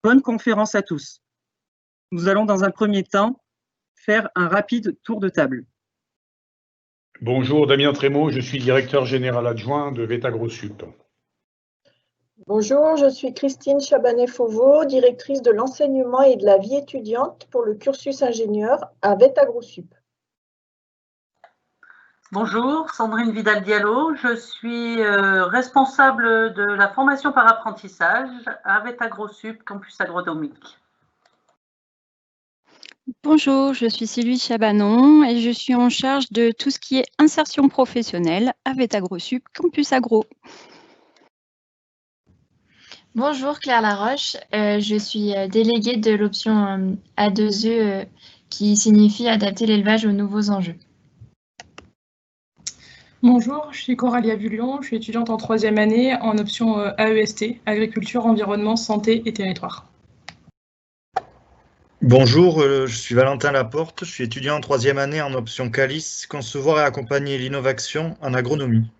Bonne conférence à tous. Nous allons dans un premier temps faire un rapide tour de table. Bonjour, Damien Trémaud, je suis directeur général adjoint de VetaGrosSup. Bonjour, je suis Christine Chabanet-Fauveau, directrice de l'enseignement et de la vie étudiante pour le cursus ingénieur à VetaGrosSup. Bonjour, Sandrine Vidal-Diallo, je suis responsable de la formation par apprentissage à VetaGrosSup, campus agronomique. Bonjour, je suis Sylvie Chabanon et je suis en charge de tout ce qui est insertion professionnelle à VetaGrosSup, campus agro. Bonjour Claire Laroche, je suis déléguée de l'option A2E qui signifie adapter l'élevage aux nouveaux enjeux. Bonjour, je suis Coralia Bullion, je suis étudiante en 3e année en option AEST, Agriculture, Environnement, Santé et Territoire. Bonjour, je suis Valentin Laporte, je suis étudiant en 3e année en option CALIS, Concevoir et accompagner l'innovation en agronomie.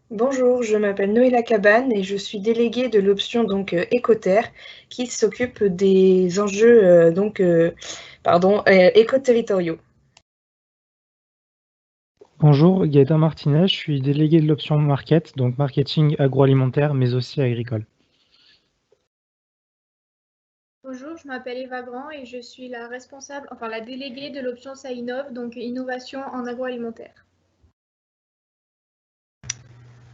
Bonjour, je m'appelle Noëlla Cabane et je suis déléguée de l'option Écoterre qui s'occupe des enjeux éco-territoriaux. Bonjour, Gaëtan Martinez, je suis délégué de l'option Market, donc marketing agroalimentaire mais aussi agricole. Bonjour, je m'appelle Eva Grand et je suis la déléguée de l'option SAINOV, donc innovation en agroalimentaire.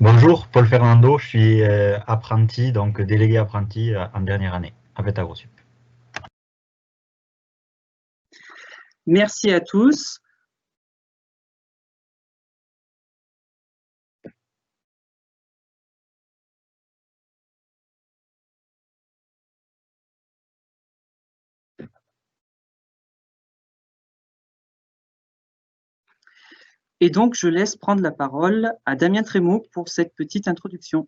Bonjour, Paul Fernando, je suis apprenti, donc délégué apprenti en dernière année à VetaGrosSup. Merci à tous. Et donc, je laisse prendre la parole à Damien Trémaud pour cette petite introduction.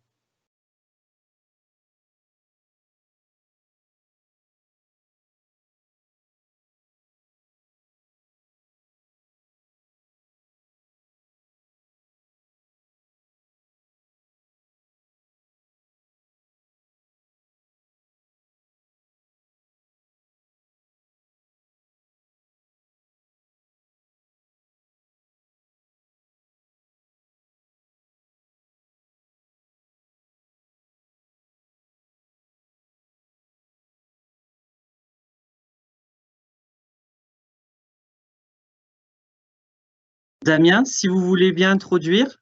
Damien, si vous voulez bien introduire.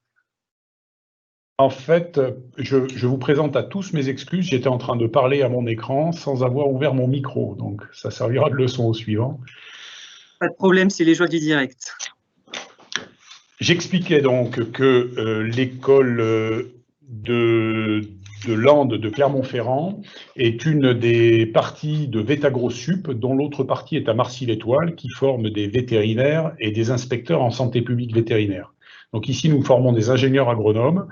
En fait, je vous présente à tous mes excuses. J'étais en train de parler à mon écran sans avoir ouvert mon micro, donc ça servira de leçon au suivant. Pas de problème, c'est les joies du direct. J'expliquais donc que l'école de Landes de Clermont-Ferrand est une des parties de VetaGrosSup, dont l'autre partie est à Marcy-l'Étoile, qui forme des vétérinaires et des inspecteurs en santé publique vétérinaire. Donc ici, nous formons des ingénieurs agronomes,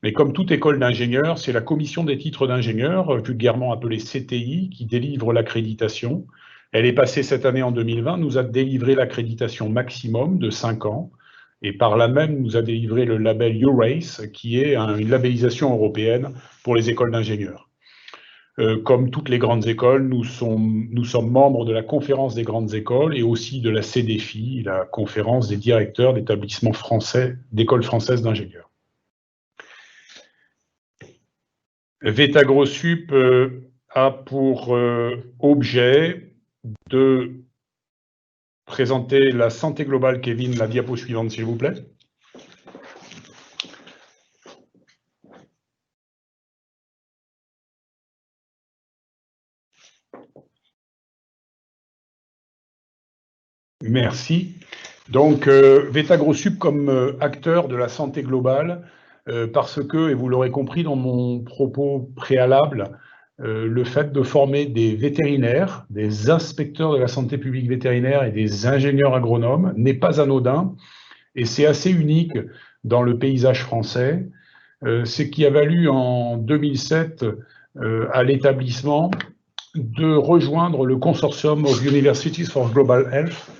mais comme toute école d'ingénieurs, c'est la commission des titres d'ingénieurs, vulgairement appelée CTI, qui délivre l'accréditation. Elle est passée cette année en 2020, nous a délivré l'accréditation maximum de 5 ans, et par là même nous a délivré le label EURACE, qui est une labellisation européenne pour les écoles d'ingénieurs. Comme toutes les grandes écoles, nous sommes membres de la conférence des grandes écoles et aussi de la CDFI, la conférence des directeurs d'établissements français, d'écoles françaises d'ingénieurs. VetaGrosSup a pour objet de présenter la santé globale. Kevin, la diapo suivante, s'il vous plaît. Merci. Donc, VetaGrosSup comme acteur de la santé globale, parce que, et vous l'aurez compris dans mon propos préalable, le fait de former des vétérinaires, des inspecteurs de la santé publique vétérinaire et des ingénieurs agronomes n'est pas anodin, et c'est assez unique dans le paysage français. C'est qui a valu en 2007 à l'établissement de rejoindre le Consortium of Universities for Global Health,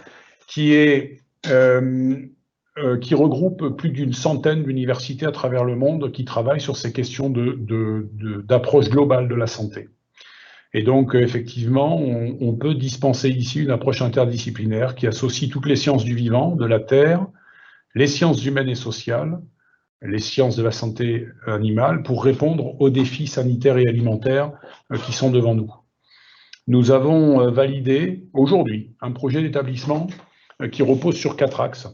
qui regroupe plus d'une centaine d'universités à travers le monde qui travaillent sur ces questions d'approche globale de la santé. Et donc, effectivement, on peut dispenser ici une approche interdisciplinaire qui associe toutes les sciences du vivant, de la terre, les sciences humaines et sociales, les sciences de la santé animale, pour répondre aux défis sanitaires et alimentaires qui sont devant nous. Nous avons validé aujourd'hui un projet d'établissement qui repose sur 4 axes.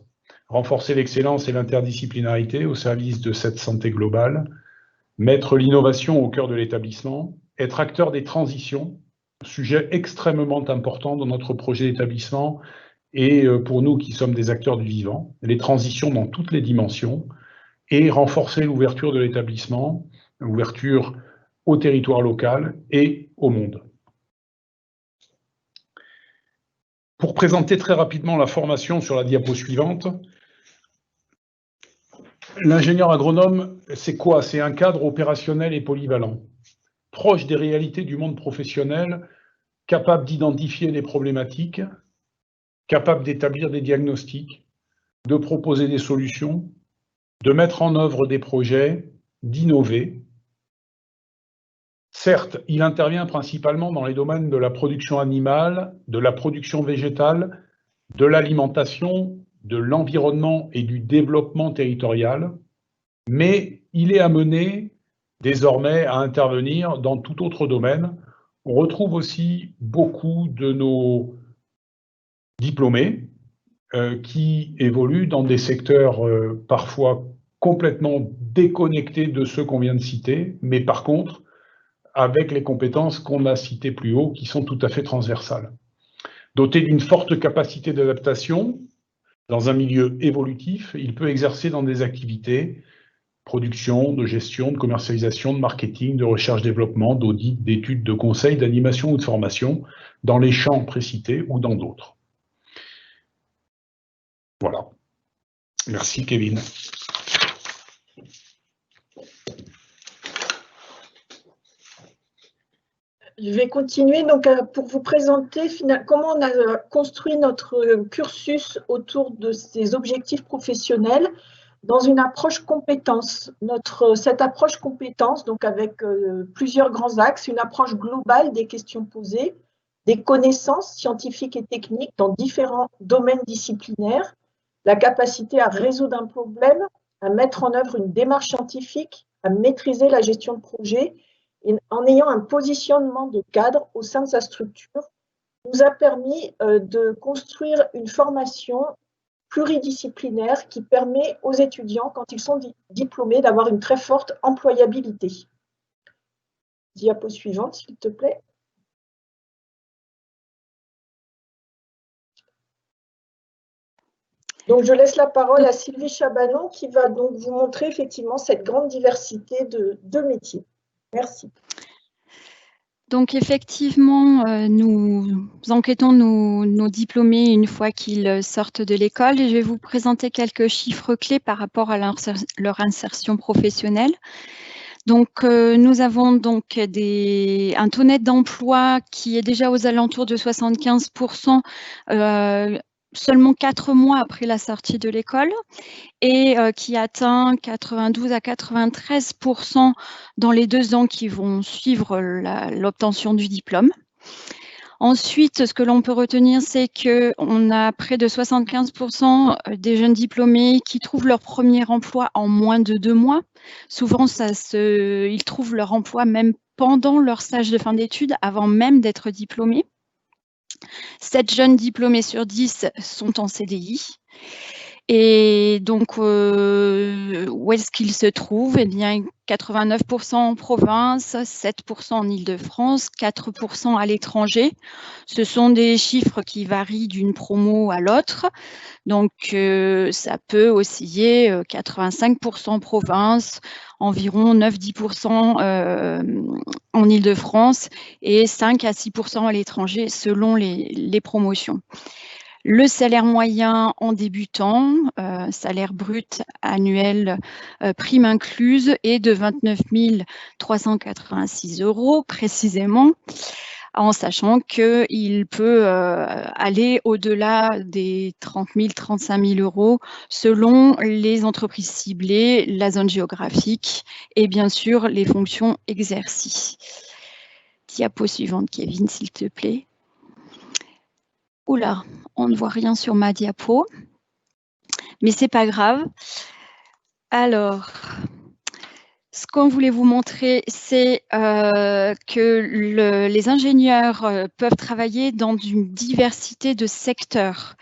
Renforcer l'excellence et l'interdisciplinarité au service de cette santé globale, mettre l'innovation au cœur de l'établissement, être acteur des transitions, sujet extrêmement important dans notre projet d'établissement et pour nous qui sommes des acteurs du vivant, les transitions dans toutes les dimensions, et renforcer l'ouverture de l'établissement, l'ouverture au territoire local et au monde. Pour présenter très rapidement la formation sur la diapo suivante, l'ingénieur agronome, c'est quoi? C'est un cadre opérationnel et polyvalent, proche des réalités du monde professionnel, capable d'identifier les problématiques, capable d'établir des diagnostics, de proposer des solutions, de mettre en œuvre des projets, d'innover. Certes, il intervient principalement dans les domaines de la production animale, de la production végétale, de l'alimentation, de l'environnement et du développement territorial, mais il est amené désormais à intervenir dans tout autre domaine. On retrouve aussi beaucoup de nos diplômés qui évoluent dans des secteurs parfois complètement déconnectés de ceux qu'on vient de citer, mais par contre, avec les compétences qu'on a citées plus haut, qui sont tout à fait transversales. Doté d'une forte capacité d'adaptation, dans un milieu évolutif, il peut exercer dans des activités, production, de gestion, de commercialisation, de marketing, de recherche-développement, d'audit, d'études, de conseil, d'animation ou de formation, dans les champs précités ou dans d'autres. Voilà. Merci, Kevin. Je vais continuer donc pour vous présenter comment on a construit notre cursus autour de ces objectifs professionnels dans une approche compétence. Cette approche compétence, donc avec plusieurs grands axes, une approche globale des questions posées, des connaissances scientifiques et techniques dans différents domaines disciplinaires, la capacité à résoudre un problème, à mettre en œuvre une démarche scientifique, à maîtriser la gestion de projet, et en ayant un positionnement de cadre au sein de sa structure, nous a permis de construire une formation pluridisciplinaire qui permet aux étudiants, quand ils sont diplômés, d'avoir une très forte employabilité. Diapo suivante, s'il te plaît. Donc, je laisse la parole à Sylvie Chabanon qui va donc vous montrer effectivement cette grande diversité de métiers. Merci. Donc effectivement, nous enquêtons nos diplômés une fois qu'ils sortent de l'école et je vais vous présenter quelques chiffres clés par rapport à leur insertion professionnelle. Donc nous avons donc un taux net d'emploi qui est déjà aux alentours de 75%, seulement 4 mois après la sortie de l'école et qui atteint 92 à 93% dans les 2 ans qui vont suivre l'obtention du diplôme. Ensuite, ce que l'on peut retenir, c'est qu'on a près de 75% des jeunes diplômés qui trouvent leur premier emploi en moins de 2 mois. Souvent, ils trouvent leur emploi même pendant leur stage de fin d'études, avant même d'être diplômés. 7 jeunes diplômés sur 10 sont en CDI. Et donc, où est-ce qu'ils se trouvent? Eh bien, 89% en province, 7% en Île-de-France, 4% à l'étranger. Ce sont des chiffres qui varient d'une promo à l'autre. Donc, ça peut osciller 85% en province, environ 9-10% en Île-de-France et 5 à 6% à l'étranger selon les promotions. Le salaire moyen en débutant, salaire brut annuel, prime incluse, est de 29 386 € précisément, en sachant qu'il peut aller au-delà des 30 000, 35 000 € selon les entreprises ciblées, la zone géographique et bien sûr les fonctions exercées. Diapo suivante, Kevin, s'il te plaît. Oula, on ne voit rien sur ma diapo, mais c'est pas grave. Alors, ce qu'on voulait vous montrer, c'est que les ingénieurs peuvent travailler dans une diversité de secteurs.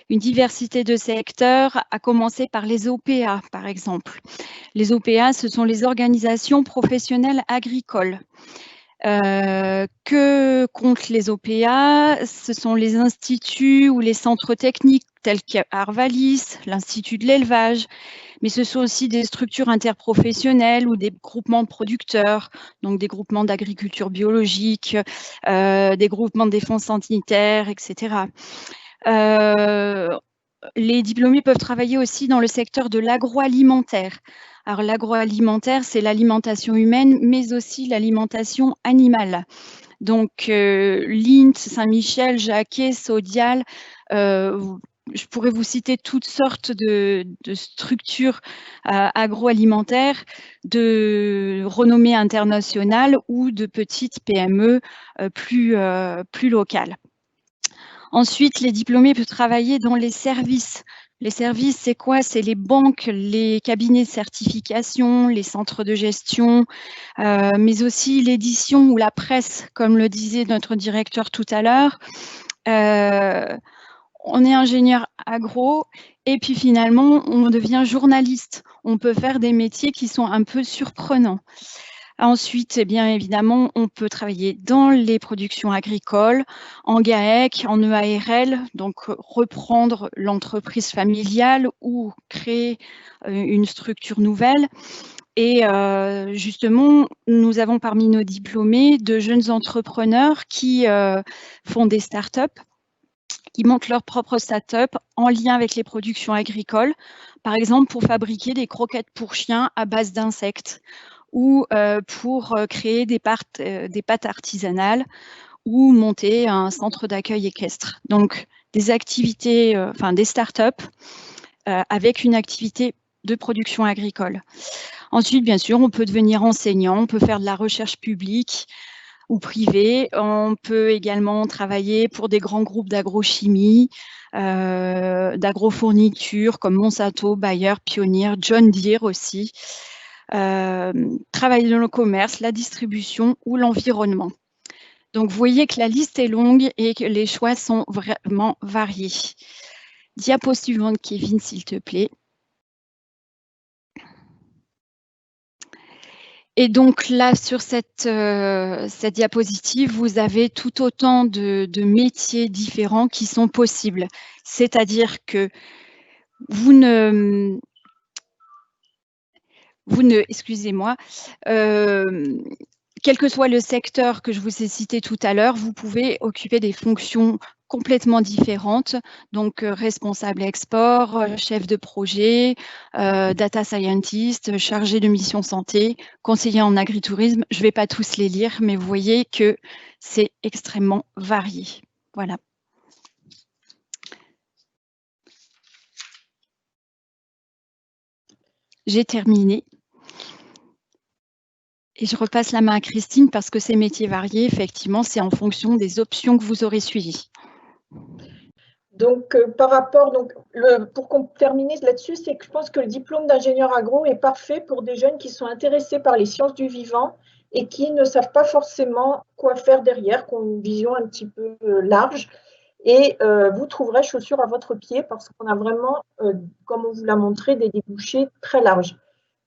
Une diversité de secteurs, à commencer par les OPA, par exemple. Les OPA, ce sont les organisations professionnelles agricoles. Que comptent les OPA? Ce sont les instituts ou les centres techniques tels qu'Arvalis, l'Institut de l'élevage, mais ce sont aussi des structures interprofessionnelles ou des groupements de producteurs, donc des groupements d'agriculture biologique, des groupements de défense sanitaire, etc. Les diplômés peuvent travailler aussi dans le secteur de l'agroalimentaire. Alors l'agroalimentaire, c'est l'alimentation humaine, mais aussi l'alimentation animale. Donc Lint, Saint-Michel, Jacquet, Sodial, je pourrais vous citer toutes sortes de structures agroalimentaires de renommée internationale ou de petites PME plus locales. Ensuite, les diplômés peuvent travailler dans les services. Les services, c'est quoi? C'est les banques, les cabinets de certification, les centres de gestion, mais aussi l'édition ou la presse, comme le disait notre directeur tout à l'heure. On est ingénieur agro et puis finalement, on devient journaliste. On peut faire des métiers qui sont un peu surprenants. Ensuite, eh bien évidemment, on peut travailler dans les productions agricoles, en GAEC, en EARL, donc reprendre l'entreprise familiale ou créer une structure nouvelle. Et justement, nous avons parmi nos diplômés de jeunes entrepreneurs qui font des startups, qui montent leur propre start-up en lien avec les productions agricoles, par exemple pour fabriquer des croquettes pour chiens à base d'insectes, ou pour créer des pâtes artisanales ou monter un centre d'accueil équestre. Donc, des activités, des startups avec une activité de production agricole. Ensuite, bien sûr, on peut devenir enseignant, on peut faire de la recherche publique ou privée. On peut également travailler pour des grands groupes d'agrochimie, d'agrofourniture comme Monsanto, Bayer, Pioneer, John Deere aussi. Travailler dans le commerce, la distribution ou l'environnement. Donc, vous voyez que la liste est longue et que les choix sont vraiment variés. Diapo suivante, Kevin, s'il te plaît. Et donc là, sur cette diapositive, vous avez tout autant de métiers différents qui sont possibles. C'est-à-dire que excusez-moi, quel que soit le secteur que je vous ai cité tout à l'heure, vous pouvez occuper des fonctions complètement différentes, donc responsable export, chef de projet, data scientist, chargé de mission santé, conseiller en agritourisme. Je ne vais pas tous les lire, mais vous voyez que c'est extrêmement varié. Voilà. J'ai terminé. Et je repasse la main à Christine parce que ces métiers variés, effectivement, c'est en fonction des options que vous aurez suivies. Donc, par rapport, pour qu'on termine là-dessus, c'est que je pense que le diplôme d'ingénieur agro est parfait pour des jeunes qui sont intéressés par les sciences du vivant et qui ne savent pas forcément quoi faire derrière, qui ont une vision un petit peu large. Et vous trouverez chaussures à votre pied parce qu'on a vraiment, comme on vous l'a montré, des débouchés très larges.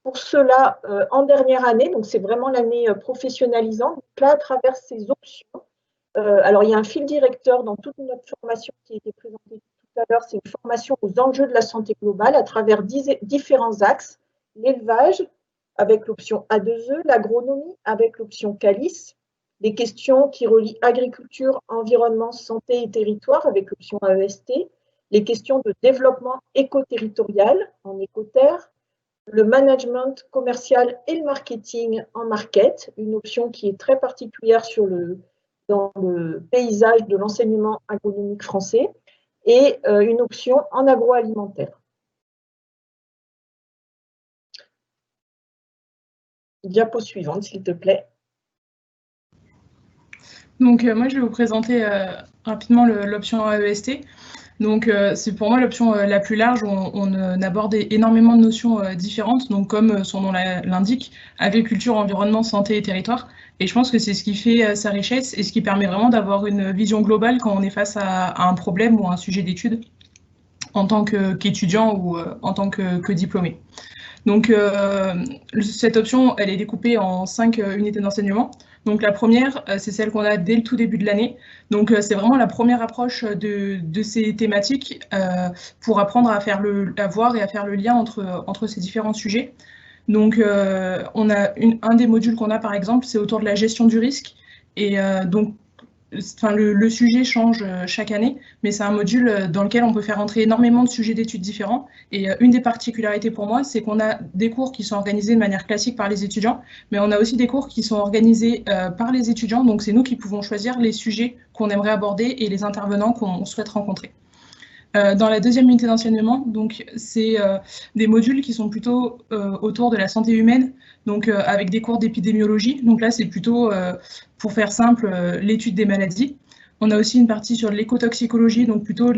Pour cela, en dernière année, donc c'est vraiment l'année professionnalisante, là, à travers ces options, alors il y a un fil directeur dans toute notre formation qui a été présentée tout à l'heure, c'est une formation aux enjeux de la santé globale à travers différents axes, l'élevage avec l'option A2E, l'agronomie avec l'option CALIS, les questions qui relient agriculture, environnement, santé et territoire avec l'option AEST, les questions de développement éco-territorial en écoterre, le management commercial et le marketing en market, une option qui est très particulière dans le paysage de l'enseignement agronomique français, et une option en agroalimentaire. Diapo suivante, s'il te plaît. Donc, moi, je vais vous présenter rapidement l'option AEST. Donc, c'est pour moi l'option la plus large où on aborde énormément de notions différentes, donc comme son nom l'indique, agriculture, environnement, santé et territoire. Et je pense que c'est ce qui fait sa richesse et ce qui permet vraiment d'avoir une vision globale quand on est face à un problème ou à un sujet d'étude en tant qu'étudiant ou en tant que diplômé. Donc, cette option, elle est découpée en 5 unités d'enseignement. Donc, la première, c'est celle qu'on a dès le tout début de l'année. Donc, c'est vraiment la première approche de ces thématiques pour apprendre à voir et à faire le lien entre ces différents sujets. Donc, on a un des modules qu'on a, par exemple, c'est autour de la gestion du risque. Et donc, le sujet change chaque année, mais c'est un module dans lequel on peut faire entrer énormément de sujets d'études différents. Et une des particularités pour moi, c'est qu'on a des cours qui sont organisés de manière classique par les étudiants, mais on a aussi des cours qui sont organisés par les étudiants. Donc, c'est nous qui pouvons choisir les sujets qu'on aimerait aborder et les intervenants qu'on souhaite rencontrer. Dans la deuxième unité d'enseignement, donc c'est des modules qui sont plutôt autour de la santé humaine, donc avec des cours d'épidémiologie. Donc là, c'est plutôt, pour faire simple, l'étude des maladies. On a aussi une partie sur l'écotoxicologie, donc plutôt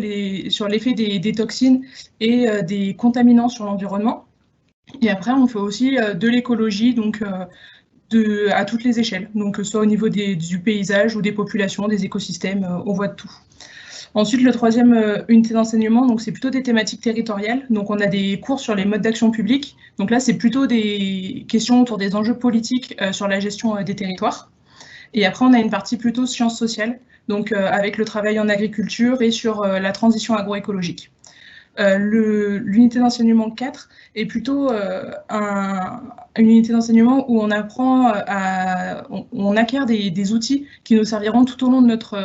sur l'effet des toxines et des contaminants sur l'environnement. Et après, on fait aussi de l'écologie, donc à toutes les échelles, donc soit au niveau du paysage ou des populations, des écosystèmes, on voit de tout. Ensuite, le troisième unité d'enseignement, donc c'est plutôt des thématiques territoriales. Donc, on a des cours sur les modes d'action publique. Donc là, c'est plutôt des questions autour des enjeux politiques sur la gestion des territoires. Et après, on a une partie plutôt sciences sociales, donc avec le travail en agriculture et sur la transition agroécologique. L'unité d'enseignement 4 est plutôt une unité d'enseignement où on apprend on acquiert des outils qui nous serviront tout au long de notre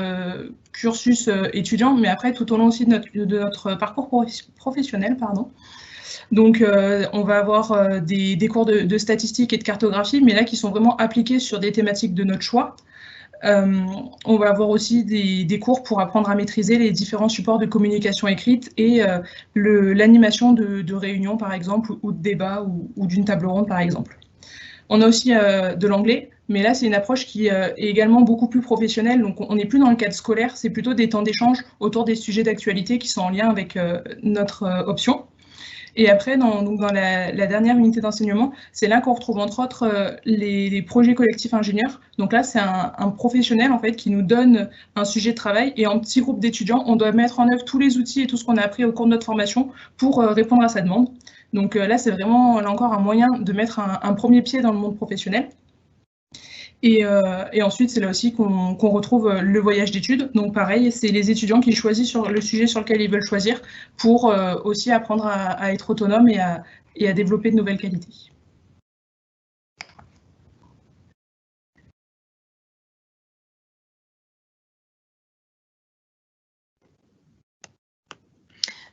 cursus étudiant, mais après tout au long aussi de notre parcours professionnel, pardon. Donc, on va avoir des cours de statistique et de cartographie, mais là qui sont vraiment appliqués sur des thématiques de notre choix. On va avoir aussi des cours pour apprendre à maîtriser les différents supports de communication écrite et l'animation de réunions, par exemple, ou de débats ou d'une table ronde, par exemple. On a aussi de l'anglais, mais là, c'est une approche qui est également beaucoup plus professionnelle. Donc, on n'est plus dans le cadre scolaire, c'est plutôt des temps d'échange autour des sujets d'actualité qui sont en lien avec notre option. Et après, dans la dernière unité d'enseignement, c'est là qu'on retrouve entre autres les projets collectifs ingénieurs. Donc là, c'est un professionnel en fait qui nous donne un sujet de travail et en petit groupe d'étudiants, on doit mettre en œuvre tous les outils et tout ce qu'on a appris au cours de notre formation pour répondre à sa demande. Donc là, c'est vraiment là encore un moyen de mettre un premier pied dans le monde professionnel. Et ensuite, c'est là aussi qu'on retrouve le voyage d'études. Donc pareil, c'est les étudiants qui choisissent sur le sujet sur lequel ils veulent choisir pour aussi apprendre à être autonome et à développer de nouvelles qualités.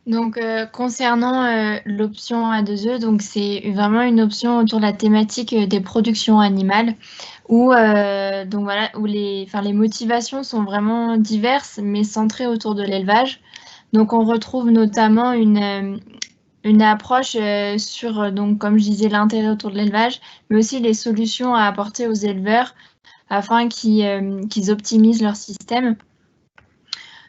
Donc, concernant l'option A2E, donc c'est vraiment une option autour de la thématique des productions animales, où donc voilà, où les motivations sont vraiment diverses, mais centrées autour de l'élevage. Donc, on retrouve notamment une approche sur, donc comme je disais, l'intérêt autour de l'élevage, mais aussi les solutions à apporter aux éleveurs afin qu'ils optimisent leur système.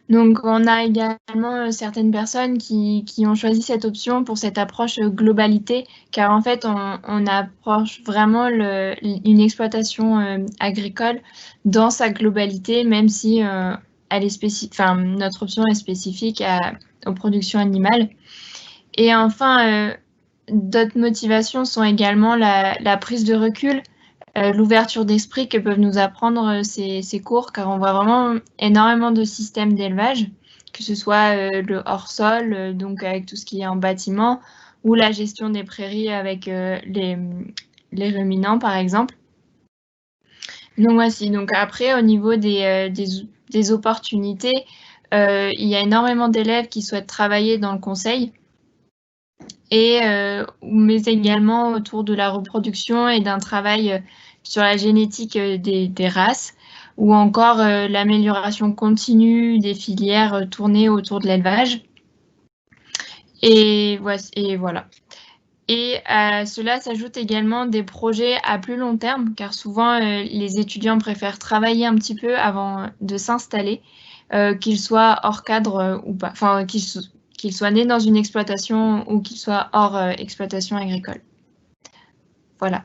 Donc, on a également certaines personnes qui ont choisi cette option pour cette approche globalité, car en fait, on approche vraiment une exploitation agricole dans sa globalité, même si elle est notre option est spécifique aux productions animales. Et enfin, d'autres motivations sont également la prise de recul, l'ouverture d'esprit que peuvent nous apprendre ces cours, car on voit vraiment énormément de systèmes d'élevage, que ce soit le hors-sol, donc avec tout ce qui est en bâtiment, ou la gestion des prairies avec les ruminants, par exemple. Donc voici. Donc après, au niveau des opportunités, il y a énormément d'élèves qui souhaitent travailler dans le conseil, mais également autour de la reproduction et d'un travail sur la génétique des races, ou encore l'amélioration continue des filières tournées autour de l'élevage. Et voilà. Et à cela s'ajoutent également des projets à plus long terme, car souvent les étudiants préfèrent travailler un petit peu avant de s'installer, qu'ils soient hors cadre ou pas, enfin qu'ils soient nés dans une exploitation ou qu'ils soient hors exploitation agricole. Voilà.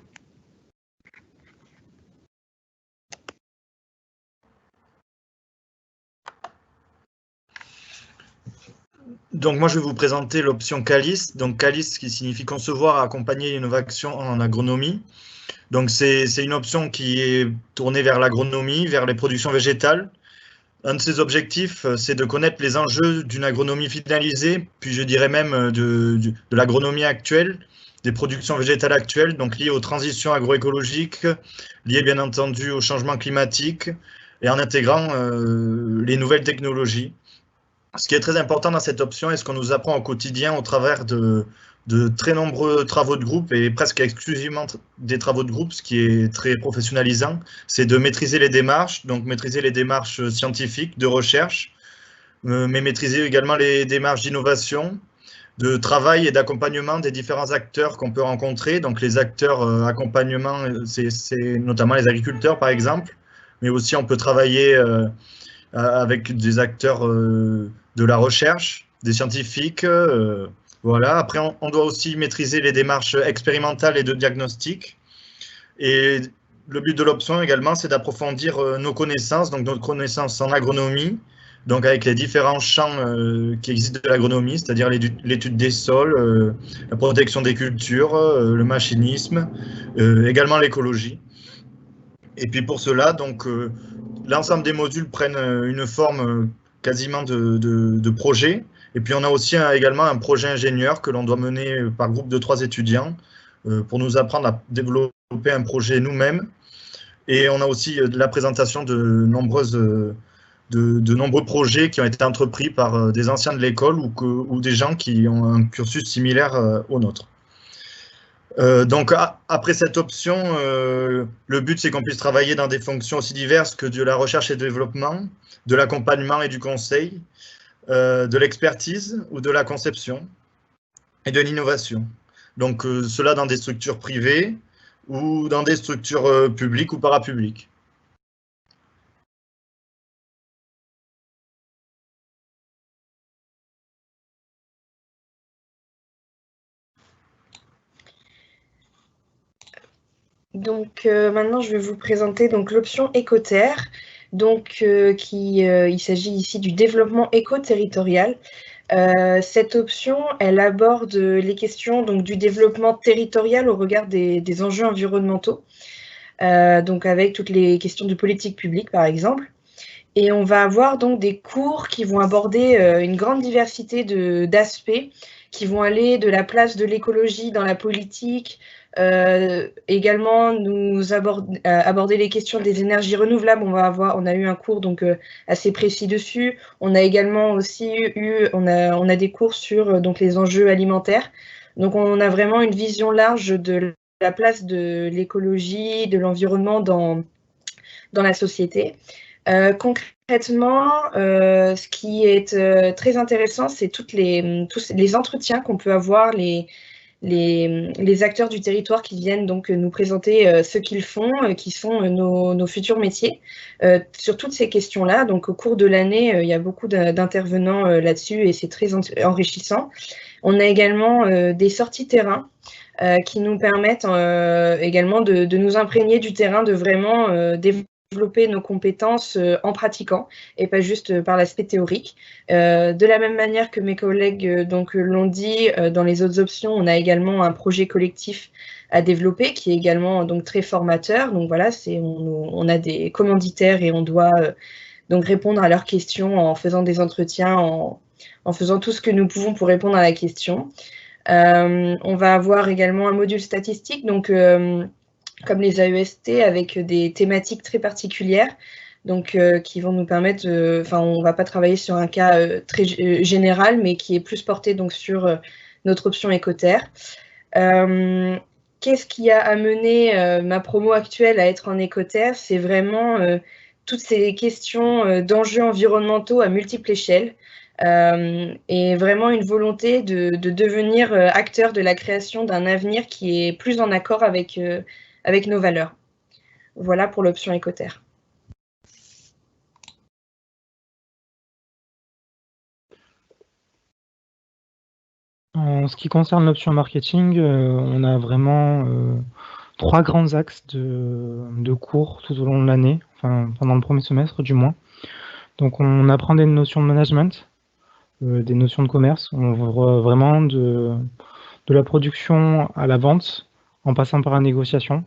Donc moi je vais vous présenter l'option CALIS. Donc CALIS qui signifie concevoir et accompagner l'innovation en agronomie. Donc c'est une option qui est tournée vers l'agronomie, vers les productions végétales. Un de ses objectifs, c'est de connaître les enjeux d'une agronomie finalisée, puis je dirais même de l'agronomie actuelle, des productions végétales actuelles, donc liées aux transitions agroécologiques, liées bien entendu au changement climatique, et en intégrant les nouvelles technologies. Ce qui est très important dans cette option et ce qu'on nous apprend au quotidien au travers de très nombreux travaux de groupe et presque exclusivement des travaux de groupe, ce qui est très professionnalisant, c'est de maîtriser les démarches, donc maîtriser les démarches scientifiques, de recherche, mais maîtriser également les démarches d'innovation, de travail et d'accompagnement des différents acteurs qu'on peut rencontrer. Donc les acteurs accompagnement, c'est notamment les agriculteurs par exemple, mais aussi on peut travailler avec des acteurs de la recherche, des scientifiques, voilà. Après, on doit aussi maîtriser les démarches expérimentales et de diagnostic. Et le but de l'option également, c'est d'approfondir nos connaissances, donc notre connaissance en agronomie, donc avec les différents champs qui existent de l'agronomie, c'est-à-dire l'étude des sols, la protection des cultures, le machinisme, également l'écologie. Et puis pour cela, donc l'ensemble des modules prennent une forme quasiment de projet. Et puis on a aussi également un projet ingénieur que l'on doit mener par groupe de 3 étudiants pour nous apprendre à développer un projet nous-mêmes. Et on a aussi la présentation de nombreux projets qui ont été entrepris par des anciens de l'école ou des gens qui ont un cursus similaire au nôtre. Donc après cette option, le but c'est qu'on puisse travailler dans des fonctions aussi diverses que de la recherche et développement, de l'accompagnement et du conseil, de l'expertise ou de la conception et de l'innovation. Donc cela dans des structures privées ou dans des structures publiques ou parapubliques. Donc maintenant, je vais vous présenter l'option Écoterre. Donc, il s'agit ici du développement éco-territorial. Cette option, elle aborde les questions du développement territorial au regard des enjeux environnementaux, donc avec toutes les questions de politique publique, par exemple. Et on va avoir donc des cours qui vont aborder une grande diversité d'aspects, qui vont aller de la place de l'écologie dans la politique, également nous aborder les questions des énergies renouvelables. On a eu un cours assez précis dessus. On a également aussi on a des cours sur les enjeux alimentaires. Donc on a vraiment une vision large de la place de l'écologie, de l'environnement dans la société. Concrètement, ce qui est très intéressant, c'est tous les entretiens qu'on peut avoir, les acteurs du territoire qui viennent nous présenter ce qu'ils font, qui sont nos futurs métiers. Sur toutes ces questions-là, au cours de l'année, il y a beaucoup d'intervenants là-dessus et c'est très enrichissant. On a également des sorties terrain qui nous permettent également de nous imprégner du terrain, de vraiment développer nos compétences en pratiquant et pas juste par l'aspect théorique. De la même manière que mes collègues l'ont dit, dans les autres options, on a également un projet collectif à développer qui est également très formateur. Donc voilà, on a des commanditaires et on doit répondre à leurs questions en faisant des entretiens, en faisant tout ce que nous pouvons pour répondre à la question. On va avoir également un module statistique, comme les AEST, avec des thématiques très particulières, qui vont nous permettre, on ne va pas travailler sur un cas très général, mais qui est plus porté sur notre option Écoterre. Qu'est-ce qui a amené ma promo actuelle à être en Écoterre? C'est vraiment toutes ces questions d'enjeux environnementaux à multiples échelles. et vraiment une volonté de devenir acteur de la création d'un avenir qui est plus en accord avec nos valeurs. Voilà pour l'option Écoterre. En ce qui concerne l'option marketing, on a vraiment 3 grands axes de cours tout au long de l'année, enfin pendant le premier semestre du moins. Donc on apprend des notions de management, des notions de commerce. On voit vraiment de la production à la vente, en passant par la négociation.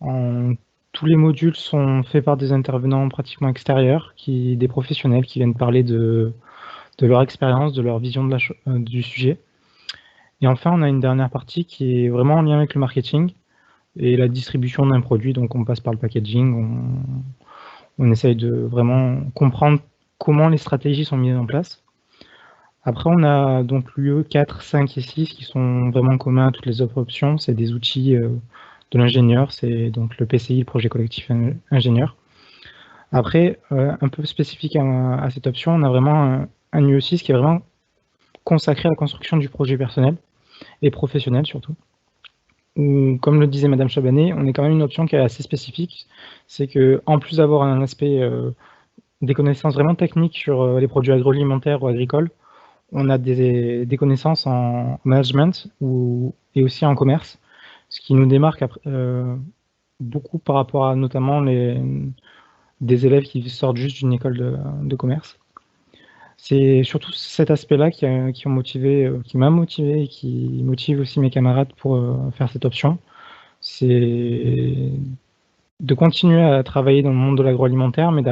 Tous les modules sont faits par des intervenants pratiquement extérieurs, des professionnels qui viennent parler de leur expérience, de leur vision du sujet. Et enfin, on a une dernière partie qui est vraiment en lien avec le marketing et la distribution d'un produit. Donc on passe par le packaging, on essaye de vraiment comprendre comment les stratégies sont mises en place. Après, on a donc l'UE 4, 5 et 6 qui sont vraiment communs à toutes les autres options. C'est des outils de l'ingénieur, c'est donc le PCI, le projet collectif ingénieur. Après, un peu spécifique à cette option, on a vraiment un UE 6 qui est vraiment consacré à la construction du projet personnel et professionnel surtout. Où, comme le disait Madame Chabanet, on est quand même une option qui est assez spécifique. C'est qu'en plus d'avoir un aspect des connaissances vraiment techniques sur les produits agroalimentaires ou agricoles, on a des connaissances en management et aussi en commerce, ce qui nous démarque beaucoup par rapport à notamment des élèves qui sortent juste d'une école de commerce. C'est surtout cet aspect-là qui m'a motivé et qui motive aussi mes camarades pour faire cette option. C'est de continuer à travailler dans le monde de l'agroalimentaire, mais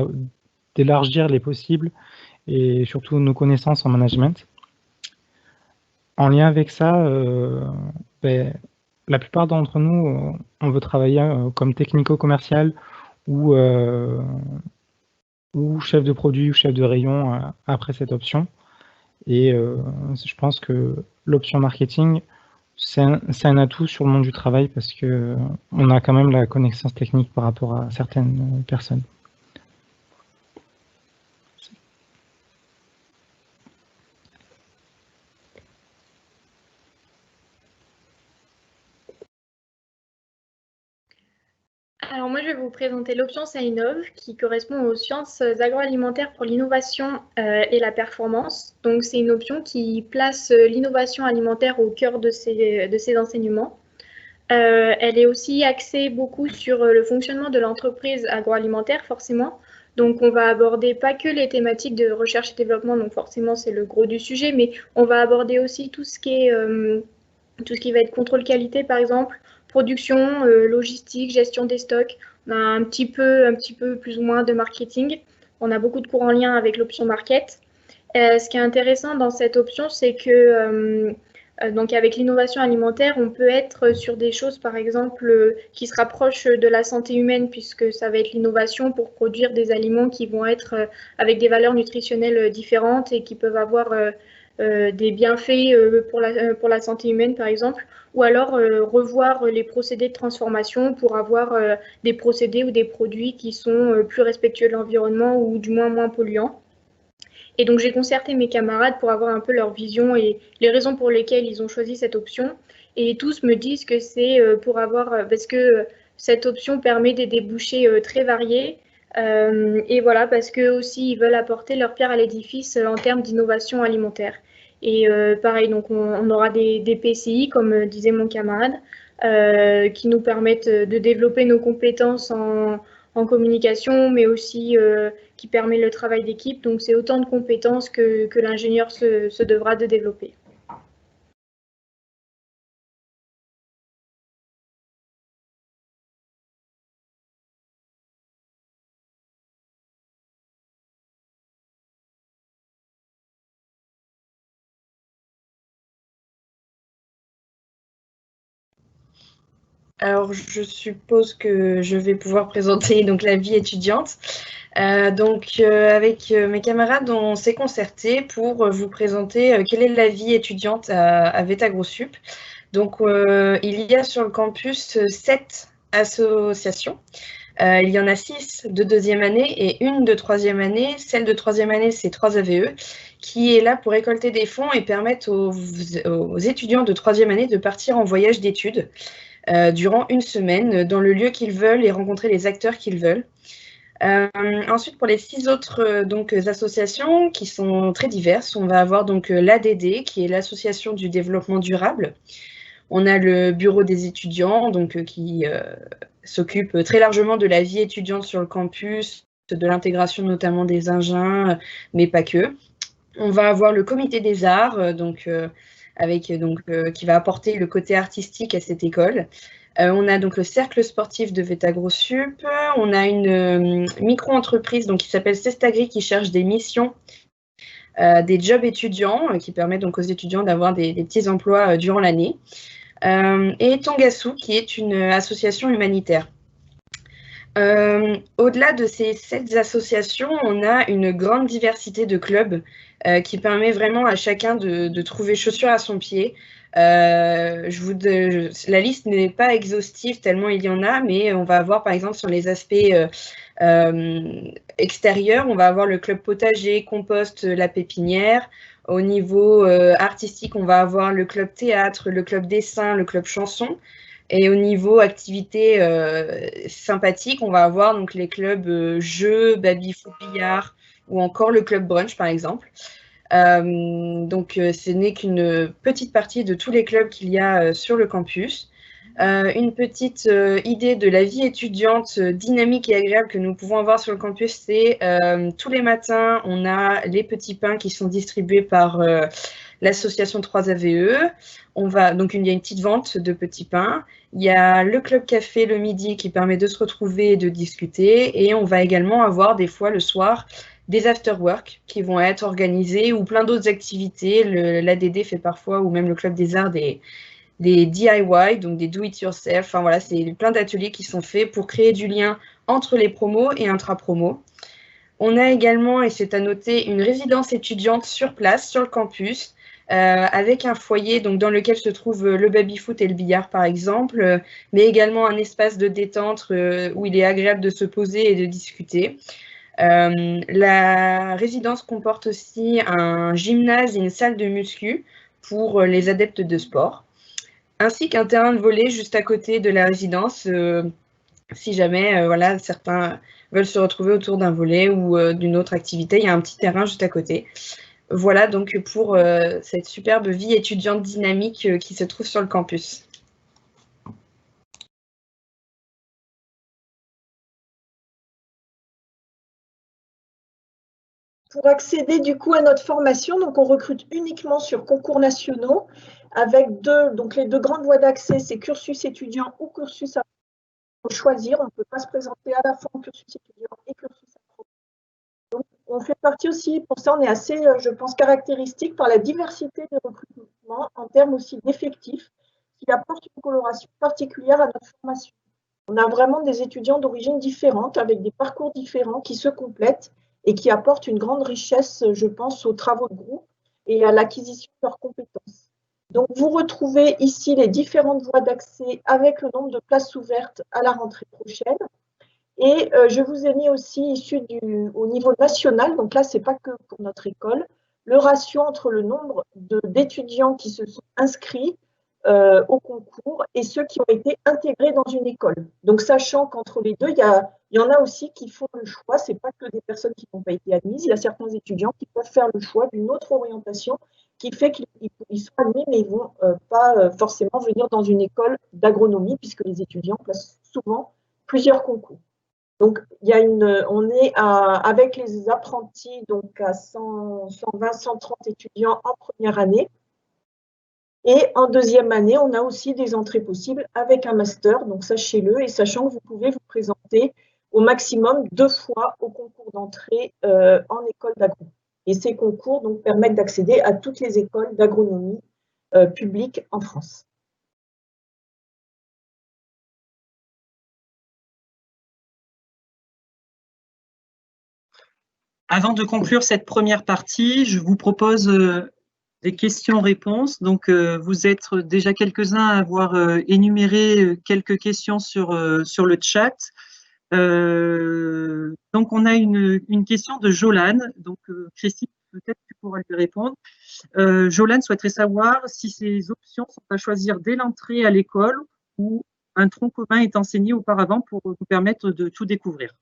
d'élargir les possibles et surtout nos connaissances en management. En lien avec ça, la plupart d'entre nous, on veut travailler comme technico-commercial ou chef de produit ou chef de rayon après cette option. Et je pense que l'option marketing, c'est un atout sur le monde du travail parce qu'on a quand même la connaissance technique par rapport à certaines personnes. Alors moi, je vais vous présenter l'option SciNov qui correspond aux sciences agroalimentaires pour l'innovation et la performance. Donc c'est une option qui place l'innovation alimentaire au cœur de ses enseignements. Elle est aussi axée beaucoup sur le fonctionnement de l'entreprise agroalimentaire, forcément. Donc on va aborder pas que les thématiques de recherche et développement, donc forcément c'est le gros du sujet, mais on va aborder aussi tout ce qui va être contrôle qualité par exemple, production, logistique, gestion des stocks. On a un petit peu plus ou moins de marketing. On a beaucoup de cours en lien avec l'option market. Ce qui est intéressant dans cette option, c'est que donc avec l'innovation alimentaire, on peut être sur des choses, par exemple, qui se rapprochent de la santé humaine, puisque ça va être l'innovation pour produire des aliments qui vont être avec des valeurs nutritionnelles différentes et qui peuvent avoir des bienfaits pour la santé humaine, par exemple, ou alors revoir les procédés de transformation pour avoir des procédés ou des produits qui sont plus respectueux de l'environnement ou du moins polluants. Et donc, j'ai concerté mes camarades pour avoir un peu leur vision et les raisons pour lesquelles ils ont choisi cette option. Et tous me disent que c'est parce que cette option permet des débouchés très variés. Et voilà, parce qu'eux aussi, ils veulent apporter leur pierre à l'édifice en termes d'innovation alimentaire. Et pareil, donc on aura des PCI, comme disait mon camarade, qui nous permettent de développer nos compétences en communication, mais aussi qui permet le travail d'équipe. Donc c'est autant de compétences que l'ingénieur se devra de développer. Alors, je suppose que je vais pouvoir présenter donc la vie étudiante. Avec mes camarades, on s'est concerté pour vous présenter quelle est la vie étudiante à VET-AgroSup. Donc, il y a sur le campus 7 associations. Il y en a 6 de deuxième année et une de troisième année. Celle de troisième année, c'est 3 AVE, qui est là pour récolter des fonds et permettre aux étudiants de troisième année de partir en voyage d'études durant une semaine dans le lieu qu'ils veulent et rencontrer les acteurs qu'ils veulent. Ensuite, pour les 6 autres associations qui sont très diverses, on va avoir donc l'ADD, qui est l'association du développement durable. On a le bureau des étudiants, donc qui s'occupe très largement de la vie étudiante sur le campus, de l'intégration notamment des engins, mais pas que. On va avoir le comité des arts, qui va apporter le côté artistique à cette école. On a donc le cercle sportif de VetaGroSup. On a une micro-entreprise qui s'appelle Sestagri qui cherche des missions, des jobs étudiants qui permettent donc aux étudiants d'avoir des petits emplois durant l'année. Et Tangasu qui est une association humanitaire. Au-delà de ces 7 associations, on a une grande diversité de clubs qui permet vraiment à chacun de trouver chaussure à son pied. La liste n'est pas exhaustive tellement il y en a, mais on va avoir par exemple sur les aspects extérieurs, on va avoir le club potager, compost, la pépinière. Au niveau artistique, on va avoir le club théâtre, le club dessin, le club chanson. Et au niveau activité sympathique, on va avoir donc les clubs jeux, baby-foot, billard ou encore le club brunch par exemple. Ce n'est qu'une petite partie de tous les clubs qu'il y a sur le campus. Une petite idée de la vie étudiante dynamique et agréable que nous pouvons avoir sur le campus, c'est tous les matins, on a les petits pains qui sont distribués par l'association 3 AVE. Donc il y a une petite vente de petits pains. Il y a le club café le midi qui permet de se retrouver et de discuter. Et on va également avoir des fois le soir des after-work qui vont être organisés ou plein d'autres activités. L'ADD fait parfois, ou même le club des arts, des DIY, donc des do-it-yourself. Enfin voilà, c'est plein d'ateliers qui sont faits pour créer du lien entre les promos et intra-promos. On a également, et c'est à noter, une résidence étudiante sur place, sur le campus, avec un foyer donc, dans lequel se trouve le baby-foot et le billard par exemple, mais également un espace de détente où il est agréable de se poser et de discuter. La résidence comporte aussi un gymnase et une salle de muscu pour les adeptes de sport, ainsi qu'un terrain de volley juste à côté de la résidence, si jamais certains veulent se retrouver autour d'un volley ou d'une autre activité, il y a un petit terrain juste à côté. Voilà donc pour cette superbe vie étudiante dynamique qui se trouve sur le campus. Pour accéder du coup à notre formation, donc on recrute uniquement sur concours nationaux avec les 2 grandes voies d'accès, c'est cursus étudiant ou cursus apprenti. Il faut choisir, on ne peut pas se présenter à la fois en cursus étudiant et cursus apprenti. Donc, on fait partie aussi, pour ça on est assez, je pense, caractéristique par la diversité des recrutements en termes aussi d'effectifs qui apportent une coloration particulière à notre formation. On a vraiment des étudiants d'origine différente avec des parcours différents qui se complètent et qui apportent une grande richesse, je pense, aux travaux de groupe et à l'acquisition de leurs compétences. Donc, vous retrouvez ici les différentes voies d'accès avec le nombre de places ouvertes à la rentrée prochaine. Et je vous ai mis aussi, issu au niveau national, donc là, ce n'est pas que pour notre école, le ratio entre le nombre d'étudiants qui se sont inscrits au concours et ceux qui ont été intégrés dans une école. Donc, sachant qu'entre les deux, il y en a aussi qui font le choix, ce n'est pas que des personnes qui n'ont pas été admises, il y a certains étudiants qui peuvent faire le choix d'une autre orientation qui fait qu'ils sont admis, mais ils ne vont pas forcément venir dans une école d'agronomie, puisque les étudiants passent souvent plusieurs concours. Donc, on est avec les apprentis donc à 120, 130 étudiants en première année. Et en deuxième année, on a aussi des entrées possibles avec un master, donc sachez-le, et sachant que vous pouvez vous présenter au maximum 2 fois au concours d'entrée en école d'agro. Et ces concours donc, permettent d'accéder à toutes les écoles d'agronomie publiques en France. Avant de conclure cette première partie, je vous propose des questions-réponses. Donc, vous êtes déjà quelques-uns à avoir énuméré quelques questions sur le chat. Donc, on a une question de Jolane. Donc, Christine, peut-être tu pourras lui répondre. Jolane souhaiterait savoir si ces options sont à choisir dès l'entrée à l'école ou un tronc commun est enseigné auparavant pour vous permettre de tout découvrir.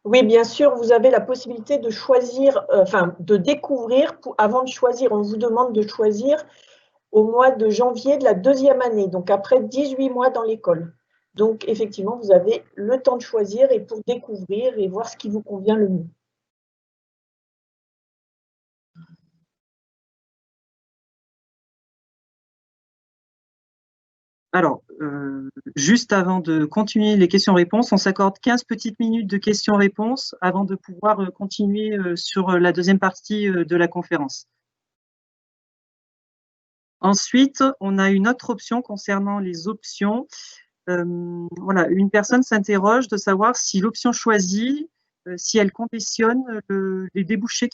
Oui, bien sûr, vous avez la possibilité de choisir, de découvrir. Avant de choisir, on vous demande de choisir au mois de janvier de la 2e année, donc après 18 mois dans l'école. Donc, effectivement, vous avez le temps de choisir et pour découvrir et voir ce qui vous convient le mieux. Alors, juste avant de continuer les questions-réponses, on s'accorde 15 petites minutes de questions-réponses avant de pouvoir continuer sur la deuxième partie de la conférence. Ensuite, on a une autre option concernant les options. Voilà, une personne s'interroge de savoir si l'option choisie, si elle conditionne les débouchés